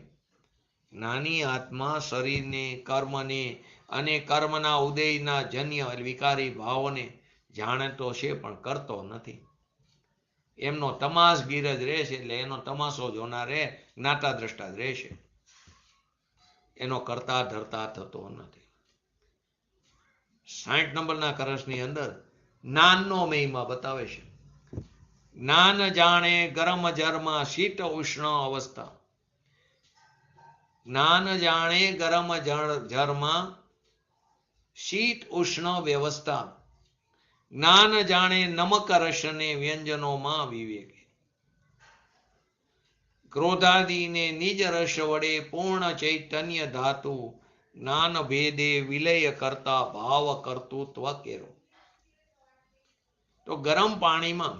જ્ઞાની આત્મા શરીરને, કર્મને અને કર્મના ઉદયના જન્ય વિકારી ભાવોને જાણતો છે પણ કરતો નથી. એમનો તમાસગીર જ રહેશે, એટલે એનો તમાસો જોનારે જ્ઞાતા દ્રષ્ટા જ રહેશે, એનો કરતા ધરતા થતો નથી. 60 નંબરના કળશની અંદર જ્ઞાનનો મહિમા બતાવે છે. જ્ઞાન જાણે ગરમ જરમાં શીત ઉષ્ણ અવસ્થા. જ્ઞાન જાણે ગરમ જરમાં શીત ઉષ્ણ વ્યવસ્થા. જ્ઞાન જાણે નમક રસને વ્યંજનોમાં વિવેકે. ક્રોધાદિને નિજ રસ વડે પૂર્ણ ચૈતન્ય ધાતુ જ્ઞાન ભેદે વિલય કરતા ભાવ કર્તૃત્વ કેરો. તો ગરમ પાણીમાં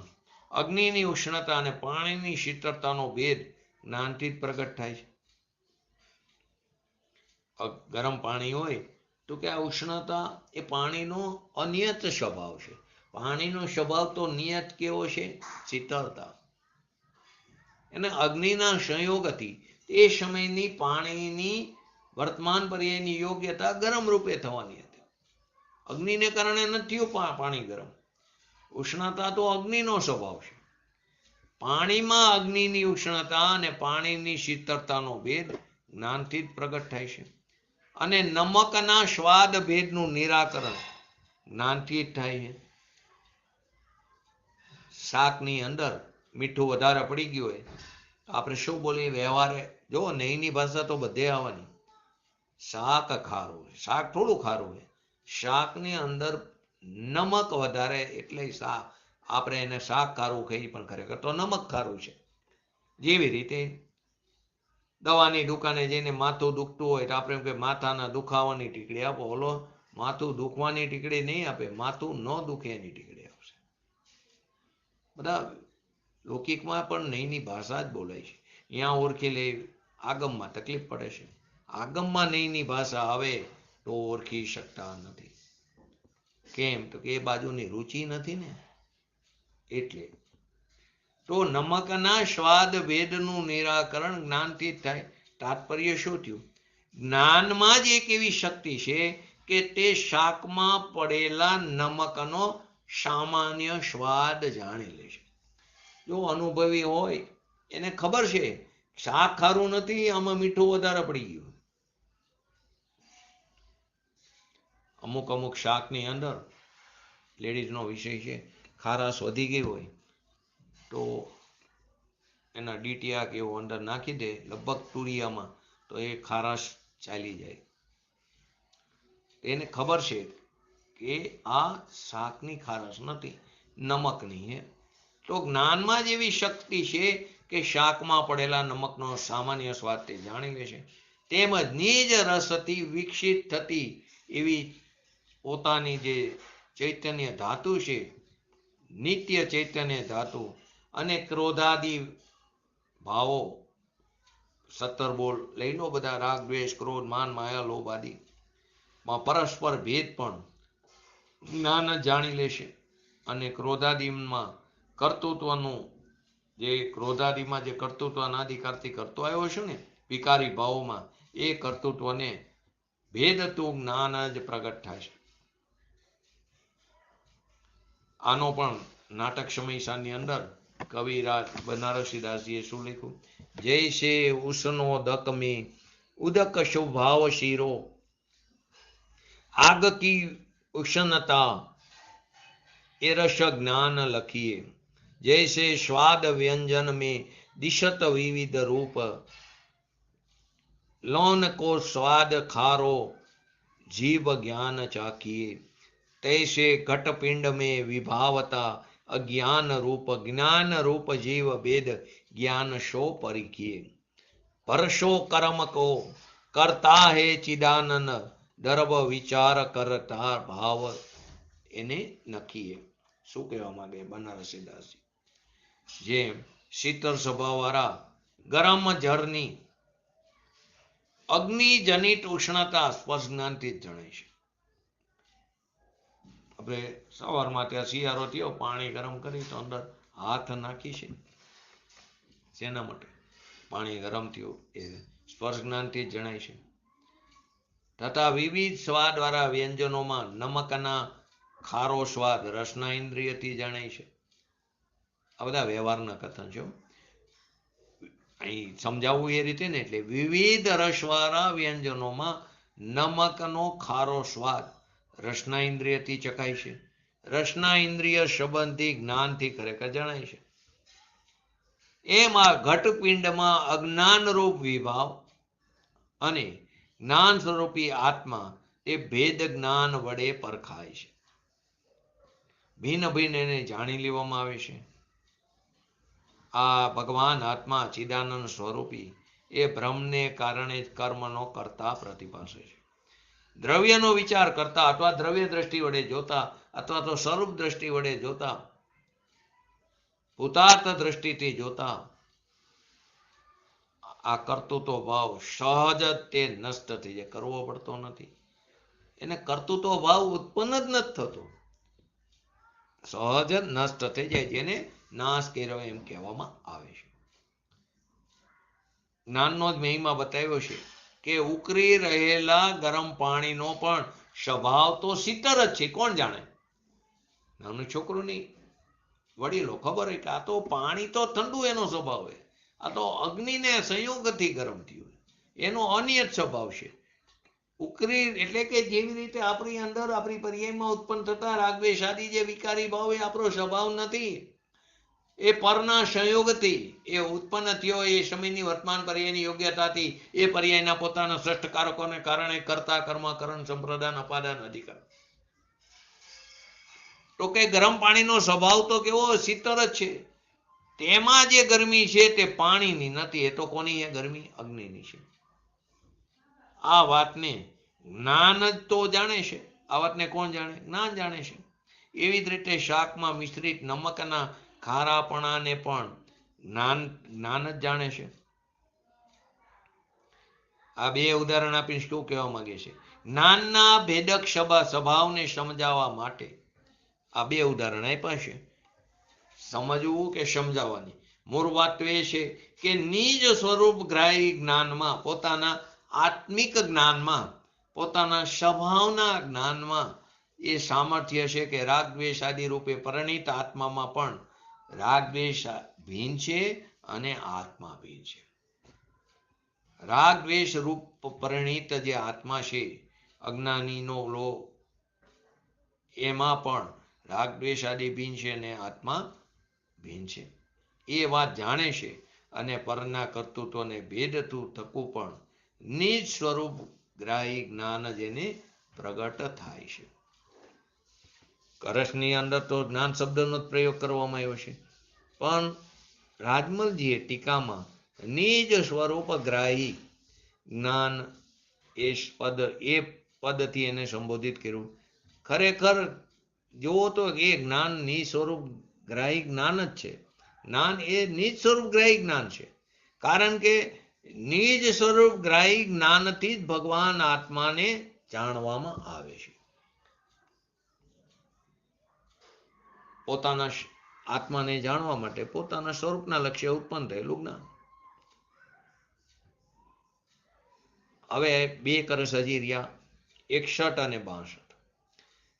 અગ્નિની ઉષ્ણતા અને પાણીની શીતળતાનો ભેદ જ્ઞાનથી જ પ્રગટ થાય છે. ગરમ પાણી હોય તો કે આ ઉષ્ણતા એ પાણીનો અનિયત સ્વભાવ છે. પાણીનો સ્વભાવ તો નિયત કેવો છે? શીતળતા. અને અગ્નિના સંયોગથી એ સમયની પાણીની વર્તમાન પર્યાયની યોગ્યતા ગરમ રૂપે થવાની હતી. અગ્નિને કારણે નથી પાણી ગરમ. ઉષ્ણતા તો અગ્નિનો સ્વભાવ છે. પાણીમાં અગ્નિની ઉષ્ણતા અને પાણીની શીતળતાનો ભેદ જ્ઞાનથી જ પ્રગટ થાય છે. અને નમકના સ્વાદ ભેદનું નિરાકરણ જ્ઞાનથી જ થાય છે. શાકની અંદર મીઠું વધારે પડી ગયું હોય તો આપણે શું બોલીએ વ્યવહારે? જો નહીંની ભાષા તો બધે આવવાની. શાક ખારું, શાક થોડું ખારું હોય. શાકની અંદર નમક વધારે એટલે શાક, આપણે એને શાક ખારું કહીએ પણ ખરેખર તો નમક ખારું છે. જેવી રીતે દવાની દુકાને જઈને માથું દુખતું હોય તો આપણે કે માથાના દુખાવાની ટીકડી આપો. ઓલો માથું દુખવાની ટીકડી નહીં આપે, માથું ન દુખે એની ટીકડી આપશે. બધા લૌકિકમાં પણ નહીંની ભાષા જ બોલાય છે. અહીંયા ઓળખી લે, આગમમાં તકલીફ પડે છે. આગમમાં નહીંની ભાષા આવે તો ઓળખી શકતા નથી. કેમ? તો કે એ બાજુની રુચિ નથી ને, એટલે. તો નમકના સ્વાદ ભેદનું નિરાકરણ જ્ઞાનથી જ થાય. તાત્પર્ય શું થયું? જ્ઞાનમાં જ એક એવી શક્તિ છે કે તે શાકમાં પડેલા નમકનો સામાન્ય સ્વાદ જાણી લે છે. જો અનુભવી હોય એને ખબર છે શાક ખારું નથી, આમાં મીઠું વધારે પડી ગયું. અમુક અમુક શાકની અંદર લેડીઝનો વિષય છે, ખારાશ વધી ગઈ હોય તો એના ડીટીયા કે એવું અંદર નાખી દે લગભગ તુરિયામાં, તો એ ખારાશ ચાલી જાય. એને ખબર છે કે આ શાકની ખારાશ નથી, નમકની છે. તો જ્ઞાનમાં જ એવી શક્તિ છે કે શાકમાં પડેલા નમકનો સામાન્ય સ્વાદ તે જાણી લે છે. તેમજ નિજ રસથી વિકસિત થતી એવી પોતાની જે ચૈતન્ય ધાતુ છે, નિત્ય ચૈતન્ય ધાતુ, અને ક્રોધાદિ ભાવો 17 બોલ લઈ લો બધા, રાગ દ્વેષ ક્રોધ માન માયા લોભ આદિ માં પરસ્પર ભેદ પણ જ્ઞાન જ જાણી લેશે. અને ક્રોધાદિમાં કર્તૃત્વનું જે ક્રોધાદિમાં જે કર્તૃત્વ અનાદિકાળથી કરતો આવ્યો છે ને વિકારી ભાવોમાં, એ કર્તૃત્વને ભેદતું જ્ઞાન જ પ્રગટ થાય છે. આનો પણ નાટક સમયસાની અંદર કવિરાજ બનારસીદાસજીએ શું લખ્યું? જૈસે ઉષ્ણો દક में उदक स्वभाव शीरो आग की उष्णता ए रस ज्ञान लखिए. जैसे स्वाद व्यंजन में दिशत विविध रूप लौन को स्वाद खारो जीव ज्ञान चाखिए. तैसे घटपिंड में विभावता अज्ञान रूप ज्ञान रूप जीव भेद ज्ञान शो परिकिए. परशो कर्म को करता है चिदानंद दर्भ विचार करता भाव એને નખીએ. શું કહેવા માંગે બનારસીદાસજી? જેમ શીતળ સ્વભાવવાળા ગરમ જળની અગ્નિજનિત ઉષ્ણતા સ્પર્શ જ્ઞાનથી જ જણાય છે. આપણે સવારમાં ત્યાં શિયાળો થયો, પાણી ગરમ કરી તો અંદર હાથ નાખી છે. શેના માટે? પાણી ગરમ થયું એ સ્પર્શ જ્ઞાનથી જ જણાય છે. તથા વિવિધ સ્વાદ વાળા વ્યંજનોમાં નમકના ખારો સ્વાદ રસના ઇન્દ્રિયથી જણાય છે. આ બધા વ્યવહારના કથન છે. અહીં સમજાવવું એ રીતે ને, એટલે વિવિધ રસવાળા વ્યંજનોમાં નમકનો ખારો સ્વાદ રસના ઇન્દ્રિયથી ચખાય છે. રસના ઇન્દ્રિય સંબંધી જ્ઞાનથી ખરેખર જણાય છે. એમાં ઘટપિંડમાં અજ્ઞાનરૂપ વિભાવ અને જ્ઞાન સ્વરૂપી આત્મા એ ભેદ જ્ઞાન વડે પરખાય છે. ભિન્ન ભિન્ન એને જાણી લેવામાં આવે છે. આ ભગવાન આત્મા ચિદાનંદ સ્વરૂપી એ બ્રહ્મને કારણે જ કર્મનો કરતા પ્રતિભાસે છે. દ્રવ્યનો વિચાર કરતા અથવા દ્રવ્ય દ્રષ્ટિ વડે જોતા અથવા તો સ્વરૂપ દ્રષ્ટિ વડે જોતા, ભૂતાર્થ દ્રષ્ટિથી જોતા આ કર્તૃત્વ ભાવ સહજ જ તે નષ્ટ થઈ જાય, કરવો પડતો નથી. એને કર્તૃત્વ ભાવ ઉત્પન્ન જ નથી થતો, સહજ જ નષ્ટ થઈ જાય, જેને નાશ કર્યો એમ કહેવામાં આવે છે. જ્ઞાનનો જ મહિમા બતાવ્યો છે કે ઉકળી રહેલા ગરમ પાણીનો પણ સ્વભાવ તો શીતળ જ છે. કોણ જાણે? નાનું છોકરું નહીં, વડીલો ખબર. એટલે આ તો પાણી તો ઠંડુ એનો સ્વભાવ છે. આ તો અગ્નિને સંયોગથી ગરમ થયું, એનો અનિયત સ્વભાવ છે. ઉકળી એટલે કે જેવી રીતે આપણી અંદર આપણી પર્યાયમાં ઉત્પન્ન થતા રાગદ્વેષ આદિ જે વિકારી ભાવ એ આપણો સ્વભાવ નથી. એ પરના સંયોગથી એ ઉત્પન્ન થયો, એ સમયની વર્તમાન પર્યાયની યોગ્યતાથી એ પર્યાયના પોતાના શ્રેષ્ઠ કારકોને કારણે કરતા કર્મ કરણ સંપ્રદાન અપાદાન અધિકાર. તો કે ગરમ પાણીનો સ્વભાવ તો કેવો શીતળ જ છે. તેમાં જે ગરમી છે તે પાણીની નથી. એ તો કોની છે ગરમી? અગ્નિની છે. આ વાતને જ્ઞાન જ તો જાણે છે. આ વાતને કોણ જાણે? જ્ઞાન જાણે છે. એવી જ રીતે શાકમાં મિશ્રિત નમકના ખારાપણાને પણ જ્ઞાન જ જાણે છે. આ બે ઉદાહરણ આપીને શું કહેવા માંગે છે? જ્ઞાનના ભેદક સ્વભાવને સમજાવવા માટે આ બે ઉદાહરણ આપ્યા છે. સમજવું કે સમજાવવાની મૂળ વાત તો એ છે કે નિજ સ્વરૂપ ગ્રાહી જ્ઞાનમાં, પોતાના આત્મિક જ્ઞાનમાં, પોતાના સ્વભાવના જ્ઞાનમાં એ સામર્થ્ય છે કે રાગ દ્વેષ આદિ રૂપે પરિણીત આત્મામાં પણ રાગ દ્વેષ ભીન છે અને આત્મા ભીન છે. રાગ દ્વેષ રૂપ પરિણીત જે આત્મા છે, અજ્ઞાનીનો લો, એમાં પણ રાગ દ્વેષ આદિ ભીન છે અને આત્મા ભીન છે. એ વાત જાણે છે અને પરના કર્તૃત્વને ભેદતું થકું પણ નિજ સ્વરૂપ ગ્રાહી જ્ઞાન જેને પ્રગટ થાય છે. કરસની અંદર તો જ્ઞાન શબ્દનો જ પ્રયોગ કરવામાં આવ્યો છે, પણ રાજમલજીએ ટીકામાં નિજ સ્વરૂપ ગ્રાહી જ્ઞાન એ પદથી એને સંબોધિત કર્યું. ખરેખર જુઓ તો એ જ્ઞાન નિજ સ્વરૂપ ગ્રાહી જ્ઞાન જ છે. જ્ઞાન એ નિજ સ્વરૂપ ગ્રાહી જ્ઞાન છે. કારણ કે નિજ સ્વરૂપ ગ્રાહી જ્ઞાનથી જ ભગવાન આત્માને જાણવામાં આવે છે. પોતાના આત્માને જાણવા માટે પોતાના સ્વરૂપના લક્ષ્ય ઉત્પન્ન થયેલું જ્ઞાન. હવે બે કરસ હજી રહ્યા, 61 અને 62.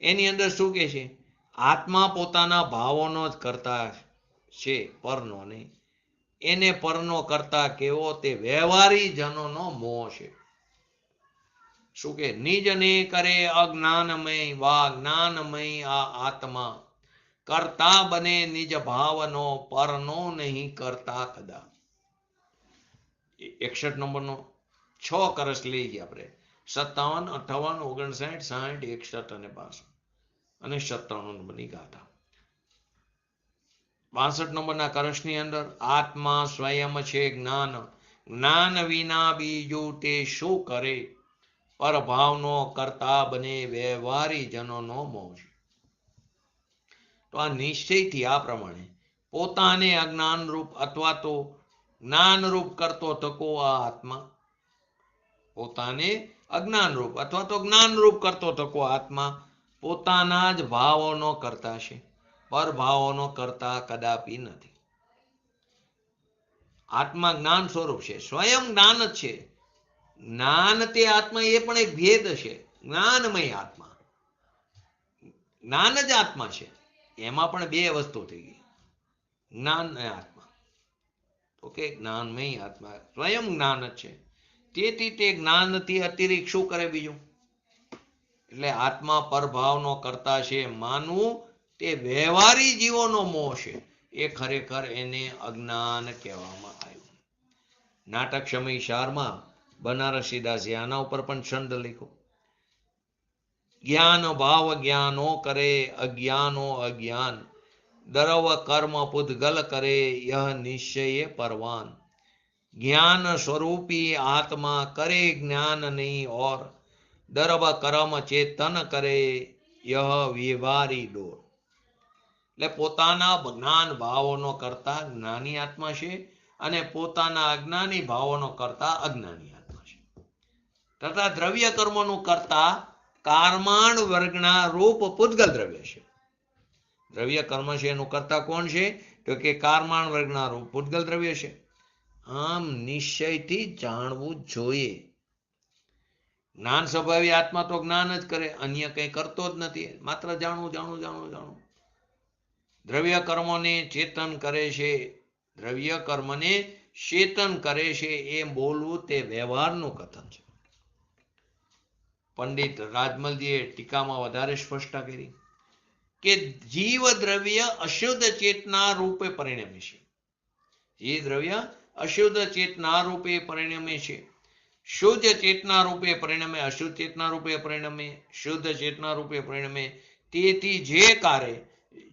એની અંદર શું કે છે? આત્મા પોતાના ભાવોનો જ કરતા છે, પરનો નહીં. એને પરનો કરતા કેવો તે વ્યવહારી જનોનો મોહ છે. શું કે? નિજને કરે અજ્ઞાનમય વા જ્ઞાનમય આ આત્મા, કરતા બને નિજ ભાવનો પરનો નહીં કરતા કદા. 61 નંબરનો 6 કરસ લઈ ગયા આપણે. 57, 58, 59, 60, 61 અને 62 અને 97 નંબરની ગાથા. 62 નંબરના કરસની અંદર આત્મા સ્વયં છે જ્ઞાન, જ્ઞાન વિના બીજું તે શું કરે, પરભાવનો કરતા બને વ્યવહારી જનોનો મોહ છે. તો આ નિશ્ચયથી આ પ્રમાણે પોતાને અજ્ઞાન રૂપ અથવા તો જ્ઞાન રૂપ કરતો થકો આ આત્મા, પોતાને અજ્ઞાન રૂપ અથવા તો જ્ઞાન રૂપ કરતો થકો આત્મા પોતાના જ ભાવોનો કરતા છે, પરભાવોનો કરતા કદાપી નથી. આત્મા જ્ઞાન સ્વરૂપ છે, સ્વયં જ્ઞાન જ છે. જ્ઞાન તે આત્મા એ પણ એક ભેદ છે. જ્ઞાનમય આત્મા, જ્ઞાન જ આત્મા છે. એમાં પણ બે વસ્તુ થઈ ગઈ. જ્ઞાન ને આત્મા. તો કે જ્ઞાનમય આત્મા સ્વયં જ્ઞાન જ છે. તેથી તે જ્ઞાનથી અતિરિક્ત શું કરે બીજું? એટલે આત્મા પરભાવનો કરતા છે માનવું તે વ્યવહારી જીવોનો મોહ છે. એ ખરેખર એને અજ્ઞાન કહેવામાં આવ્યું. નાટક સમય સારમાં બનારસીદાસે આના ઉપર પણ છંદ લખ્યો. જ્ઞાન ભાવ જ્ઞાનો કરે અજ્ઞાનો અજ્ઞાન, દરવ કર્મ પુદ્ગલ કરે યહ નિશ્ચય પરવાન. જ્ઞાન સ્વરૂપી આત્મા કરે જ્ઞાન નહીં ઓર, દરવ કર્મ ચેતન કરે યહ વ્યવહારી ડોર. એટલે પોતાના જ્ઞાન ભાવોનો કરતા જ્ઞાની આત્મા છે અને પોતાના અજ્ઞાની ભાવોનો કરતા અજ્ઞાની આત્મા છે. તથા દ્રવ્ય કર્મોનું કરતા કર્માણ વર્ગના રૂપ પૂતગલ દ્રવ્ય છે. દ્રવ્ય કર્મ છે એનું કરતા કોણ છે? તો કે કર્માણ વર્ગના રૂપ પૂતગલ દ્રવ્ય છે. આમ નિશ્ચયથી જાણવું જોઈએ. જ્ઞાન સ્વભાવી આત્મા તો જ્ઞાન જ કરે, અન્ય કંઈ કરતો જ નથી, માત્ર જાણવું જાણવું જાણવું જાણવું. દ્રવ્ય કર્મોને ચેતન કરે છે, દ્રવ્ય કર્મને ચેતન કરે છે એમ બોલવું તે વ્યવહારનું કથન છે. પંડિત રાજમલજીએ ટીકામાં વધારે સ્પષ્ટતા કરી કે જીવ દ્રવ્ય અશુદ્ધ ચેતના રૂપે પરિણમે છે. જીવ દ્રવ્ય અશુદ્ધ ચેતના રૂપે પરિણમે છે. શુદ્ધ ચેતના રૂપે પરિણમે, અશુદ્ધ ચેતના રૂપે પરિણમે, શુદ્ધ ચેતના રૂપે પરિણમે. તેથી જે કાર્ય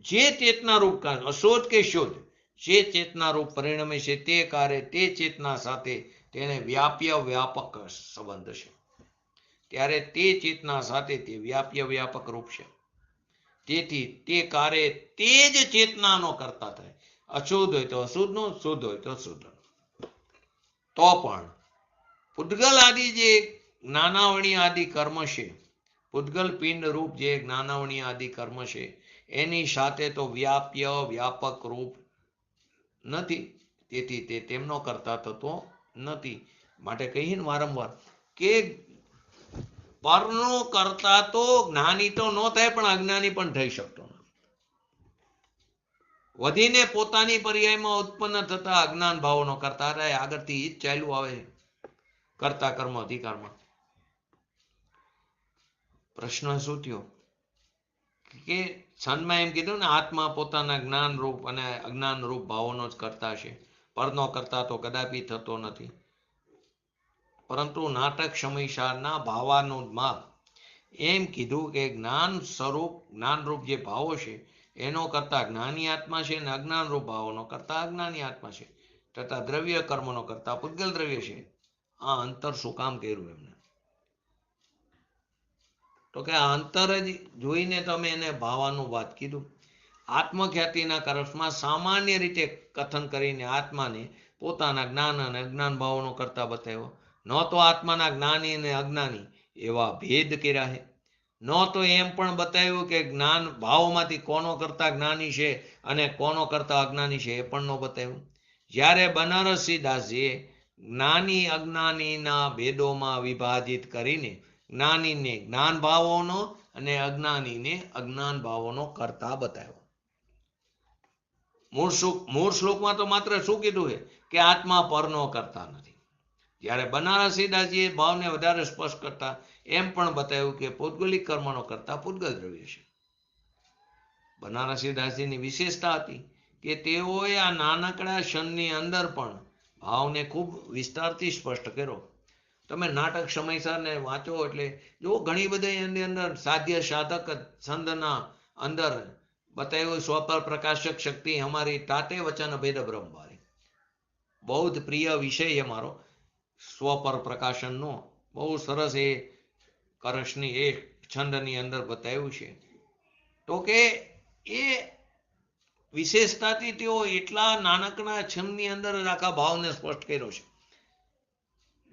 જે ચેતના રૂપ કાર્ય અશુદ્ધ કે શુદ્ધ જે ચેતના રૂપ પરિણમે છે તે કાર્ય તે ચેતના સાથે તેને વ્યાપ્ય વ્યાપક સંબંધ છે. ત્યારે તે ચેતના સાથે તે વ્યાપ્ય વ્યાપક રૂપ છે. તેથી તે કાર્ય તે જ ચેતનાનો કરતા થાય. અશુદ્ધ હોય તો અશુદ્ધનો, શુદ્ધ હોય તો શુદ્ધ. તો પણ પૂતગલ આદિ જે જ્ઞાનાવણી આદિ કર્મ છે, પૂતગલ પિંડ રૂપ જે જ્ઞાનાવણી આદિ કર્મ છે એની સાથે તો વ્યાપ્ય વ્યાપક રૂપ નથી. તેથી તે તેમનો કરતા થતો નથી. માટે કહીએ ને વારંવાર કે પરનો કરતા તો જ્ઞાની તો ન થાય પણ અજ્ઞાની પણ થઈ શકતો નથી. વધીને પોતાની પર્યાયમાં ઉત્પન્ન થતા અજ્ઞાન ભાવોનો કરતા રહે. આગળથી જ ચાલ્યું આવે કરતા કર્મ અધિકારમાં. પ્રશ્ન શું થયો કે છંદમાં એમ કીધું ને આત્મા પોતાના જ્ઞાન રૂપ અને અજ્ઞાન રૂપ ભાવોનો જ કરતા છે, પરનો કરતા તો કદાપી થતો નથી. પરંતુ નાટક સમયસારના ભાવાનુમાં એમ કીધું કે જ્ઞાન સ્વરૂપ જ્ઞાનરૂપ જે ભાવો છે એનો કરતા જ્ઞાની આત્મા છે અને અજ્ઞાન રૂપ ભાવોનો કરતા અજ્ઞાની આત્મા છે. તથા દ્રવ્ય કર્મનો કરતા પૂતગલ દ્રવ્ય છે. આ અંતર શું કામ કર્યું એમને? તો કે આ અંતર જ જોઈને તમે એને ભાવાનું વાત કીધું. આત્મખ્યાતિના કરસમાં સામાન્ય રીતે કથન કરીને આત્માને પોતાના જ્ઞાન અને અજ્ઞાન ભાવોનો કરતા બતાવ્યો. ન તો આત્માના જ્ઞાની અને અજ્ઞાની એવા ભેદ કર્યા છે, ન તો એમ પણ બતાવ્યું કે જ્ઞાન ભાવોમાંથી કોનો કરતા જ્ઞાની છે અને કોનો કરતા અજ્ઞાની છે એ પણ ન બતાવ્યું. જ્યારે બનારસીદાસજીએ જ્ઞાની અજ્ઞાનીના ભેદોમાં વિભાજિત કરીને જ્ઞાનીને જ્ઞાન ભાવોનો અને અજ્ઞાનીને અજ્ઞાન ભાવોનો કરતા બતાવ્યો. મૂળ શ્લોકમાં તો માત્ર શું કીધું છે કે આત્મા પરનો કરતા નથી. જ્યારે બનારસીદાસજીએ ભાવને વધારે સ્પષ્ટ કરતા એમ પણ બતાવ્યું કે પૌદ્ગલિક કર્મનો કરતા પૂતગલ દ્રવ્ય છે. બનારસીદાસજીની વિશેષતા હતી કે તેઓએ આ નાનકડા ક્ષણની અંદર પણ ભાવને ખૂબ વિસ્તારથી સ્પષ્ટ કર્યો. તમે નાટક સમયસરને વાંચો એટલે જો ઘણી બધી એની અંદર સાધ્ય સાધક છંદના અંદર બતાવ્યું. સ્વપર પ્રકાશક શક્તિ હમારી તાતે વચન ભેદ બ્રહ્મવારી. બહુ જ પ્રિય વિષય છે મારો સ્વપર પ્રકાશનનો. બહુ સરસ એ કરશની એ છંદની અંદર બતાવ્યું છે. તો કે એ વિશેષતાથી તેઓ એટલા નાનકડા છંદની અંદર જ આખા ભાવને સ્પષ્ટ કર્યો છે.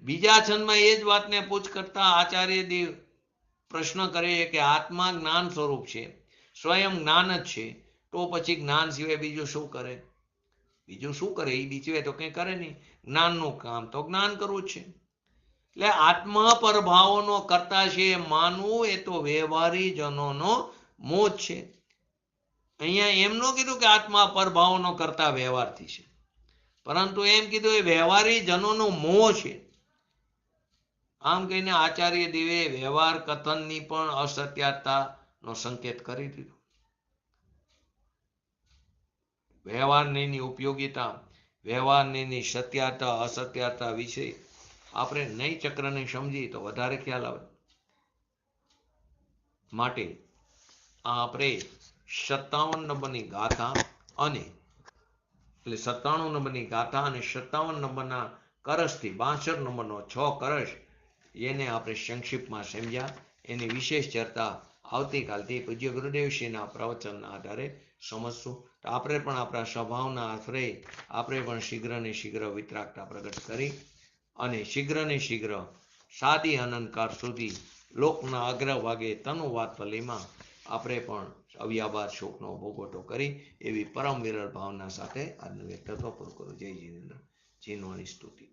બીજા છંદમાં એ જ વાતને પૂછ કરતા આચાર્યદેવ પ્રશ્ન કરે છે કે આત્મા જ્ઞાન સ્વરૂપ છે, સ્વયં જ્ઞાન જ છે, તો પછી જ્ઞાન સિવાય બીજું શું કરે? બીજું શું કરે? એ બીજું તો કંઈ કરે નહીં. જ્ઞાનનું કામ તો જ્ઞાન કરવું જ છે. એટલે આત્મા પર ભાવોનો કરતા છે માનવું એ તો વ્યવહારી જનોનો મોહ છે. અહીંયા એમ ન કીધું કે આત્મા પરભાવનો કરતા વ્યવહારથી છે, પરંતુ એમ કીધું એ વ્યવહારી જનોનો મોહ છે. આમ કહીને આચાર્ય દેવે વ્યવહાર કથનની પણ અસત્યતાનો સંકેત કરી દીધો. વ્યવહારની ઉપયોગિતા, વ્યવહારની સત્યતા અસત્યતા વિશે આપણે નય ચક્રને સમજી તો વધારે ખ્યાલ આવે. માટે આપણે 57 નંબરની ગાથા અને એટલે 97 નંબરની ગાથા અને 57 નંબરના કરસથી 62 નંબરનો 6 કરસ એને આપણે સંક્ષિપ્તમાં સમજ્યા. એની વિશેષ ચર્ચા આવતીકાલથી પૂજ્ય ગુરુદેવશ્રીના પ્રવચનના આધારે સમજશું. તો આપણે પણ આપણા સ્વભાવના આશરે આપણે પણ શીઘ્ર ને શીઘ્ર વિતરાગતા પ્રગટ કરી અને શીઘ્ર ને શીઘ્ર સાદી અનંતકાળ સુધી લોકના અગ્રભાગે તનુ વાત્સલ્યમાં આપણે પણ અવ્યાબાદ શોકનો ભોગવટો કરી એવી પરમ વિરલ ભાવના સાથે આજનું વ્યક્તિત્વ પૂરું કરું. જય જીનેન્દ્ર. જીનવાની સ્તુતિ.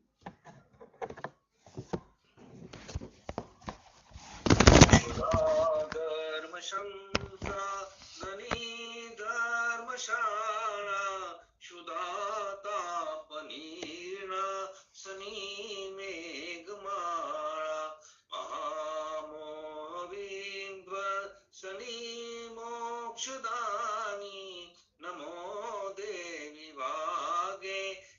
ધર્મશાળા શુદાતા પનીર્ણા સની મેઘમાળા મહામોવિંદ્વ સની મોક્ષદાની નમો દેવી વાગેશ્વરી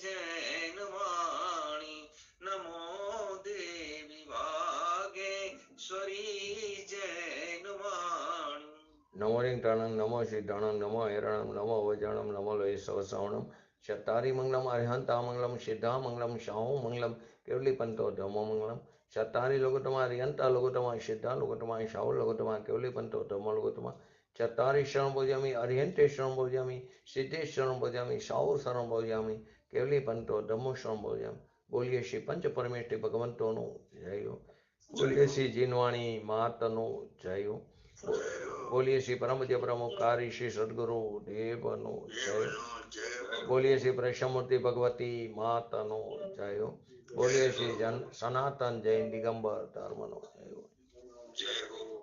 જૈનવાણી નમો દેવી વાગેશ્વરી જૈનવાણી. નમો લિંગટાણં નમો સિદ્ધાણં નમો હિરણં નમો વજણં નમો લોય સવસવણં ચત્તારી મંગલમ અરિહંતા મંગલમ સિદ્ધા મંગલમ શાહુ મંગલમ કેવલી પંતો ધમો મંગલમ ચત્તારી લોકોત્તમા અરિહંતા લોકોત્તમા સિદ્ધા લોકોત્તમા શાહુ લોકોત્તમા કેવલી પંતો ધમો લોકોત્તમા ચત્તારી શરણ ભોજામી અરિહંતે શરણ ભોજામી સિદ્ધે શરણ ભોજામી શાહુ શરણ ભોજામી કેવલી પંતો ધમો શરણ ભોજામી. બોલીએ શ્રી પંચ પરમેષ્ઠી ભગવંતોનું જય. બોલીએ શ્રી જીનવાણી માતનું જય. બોલીએ શ્રી પરમ પૂજ્ય પ્રમુખકારી શ્રી સદગુરુ દેવનું જય. બોલીએ શ્રી પ્રશમૂર્તિ ભગવતી માતાનો જય. બોલીએ શ્રી સનાતન જૈન દિગંબર ધર્મનો જય.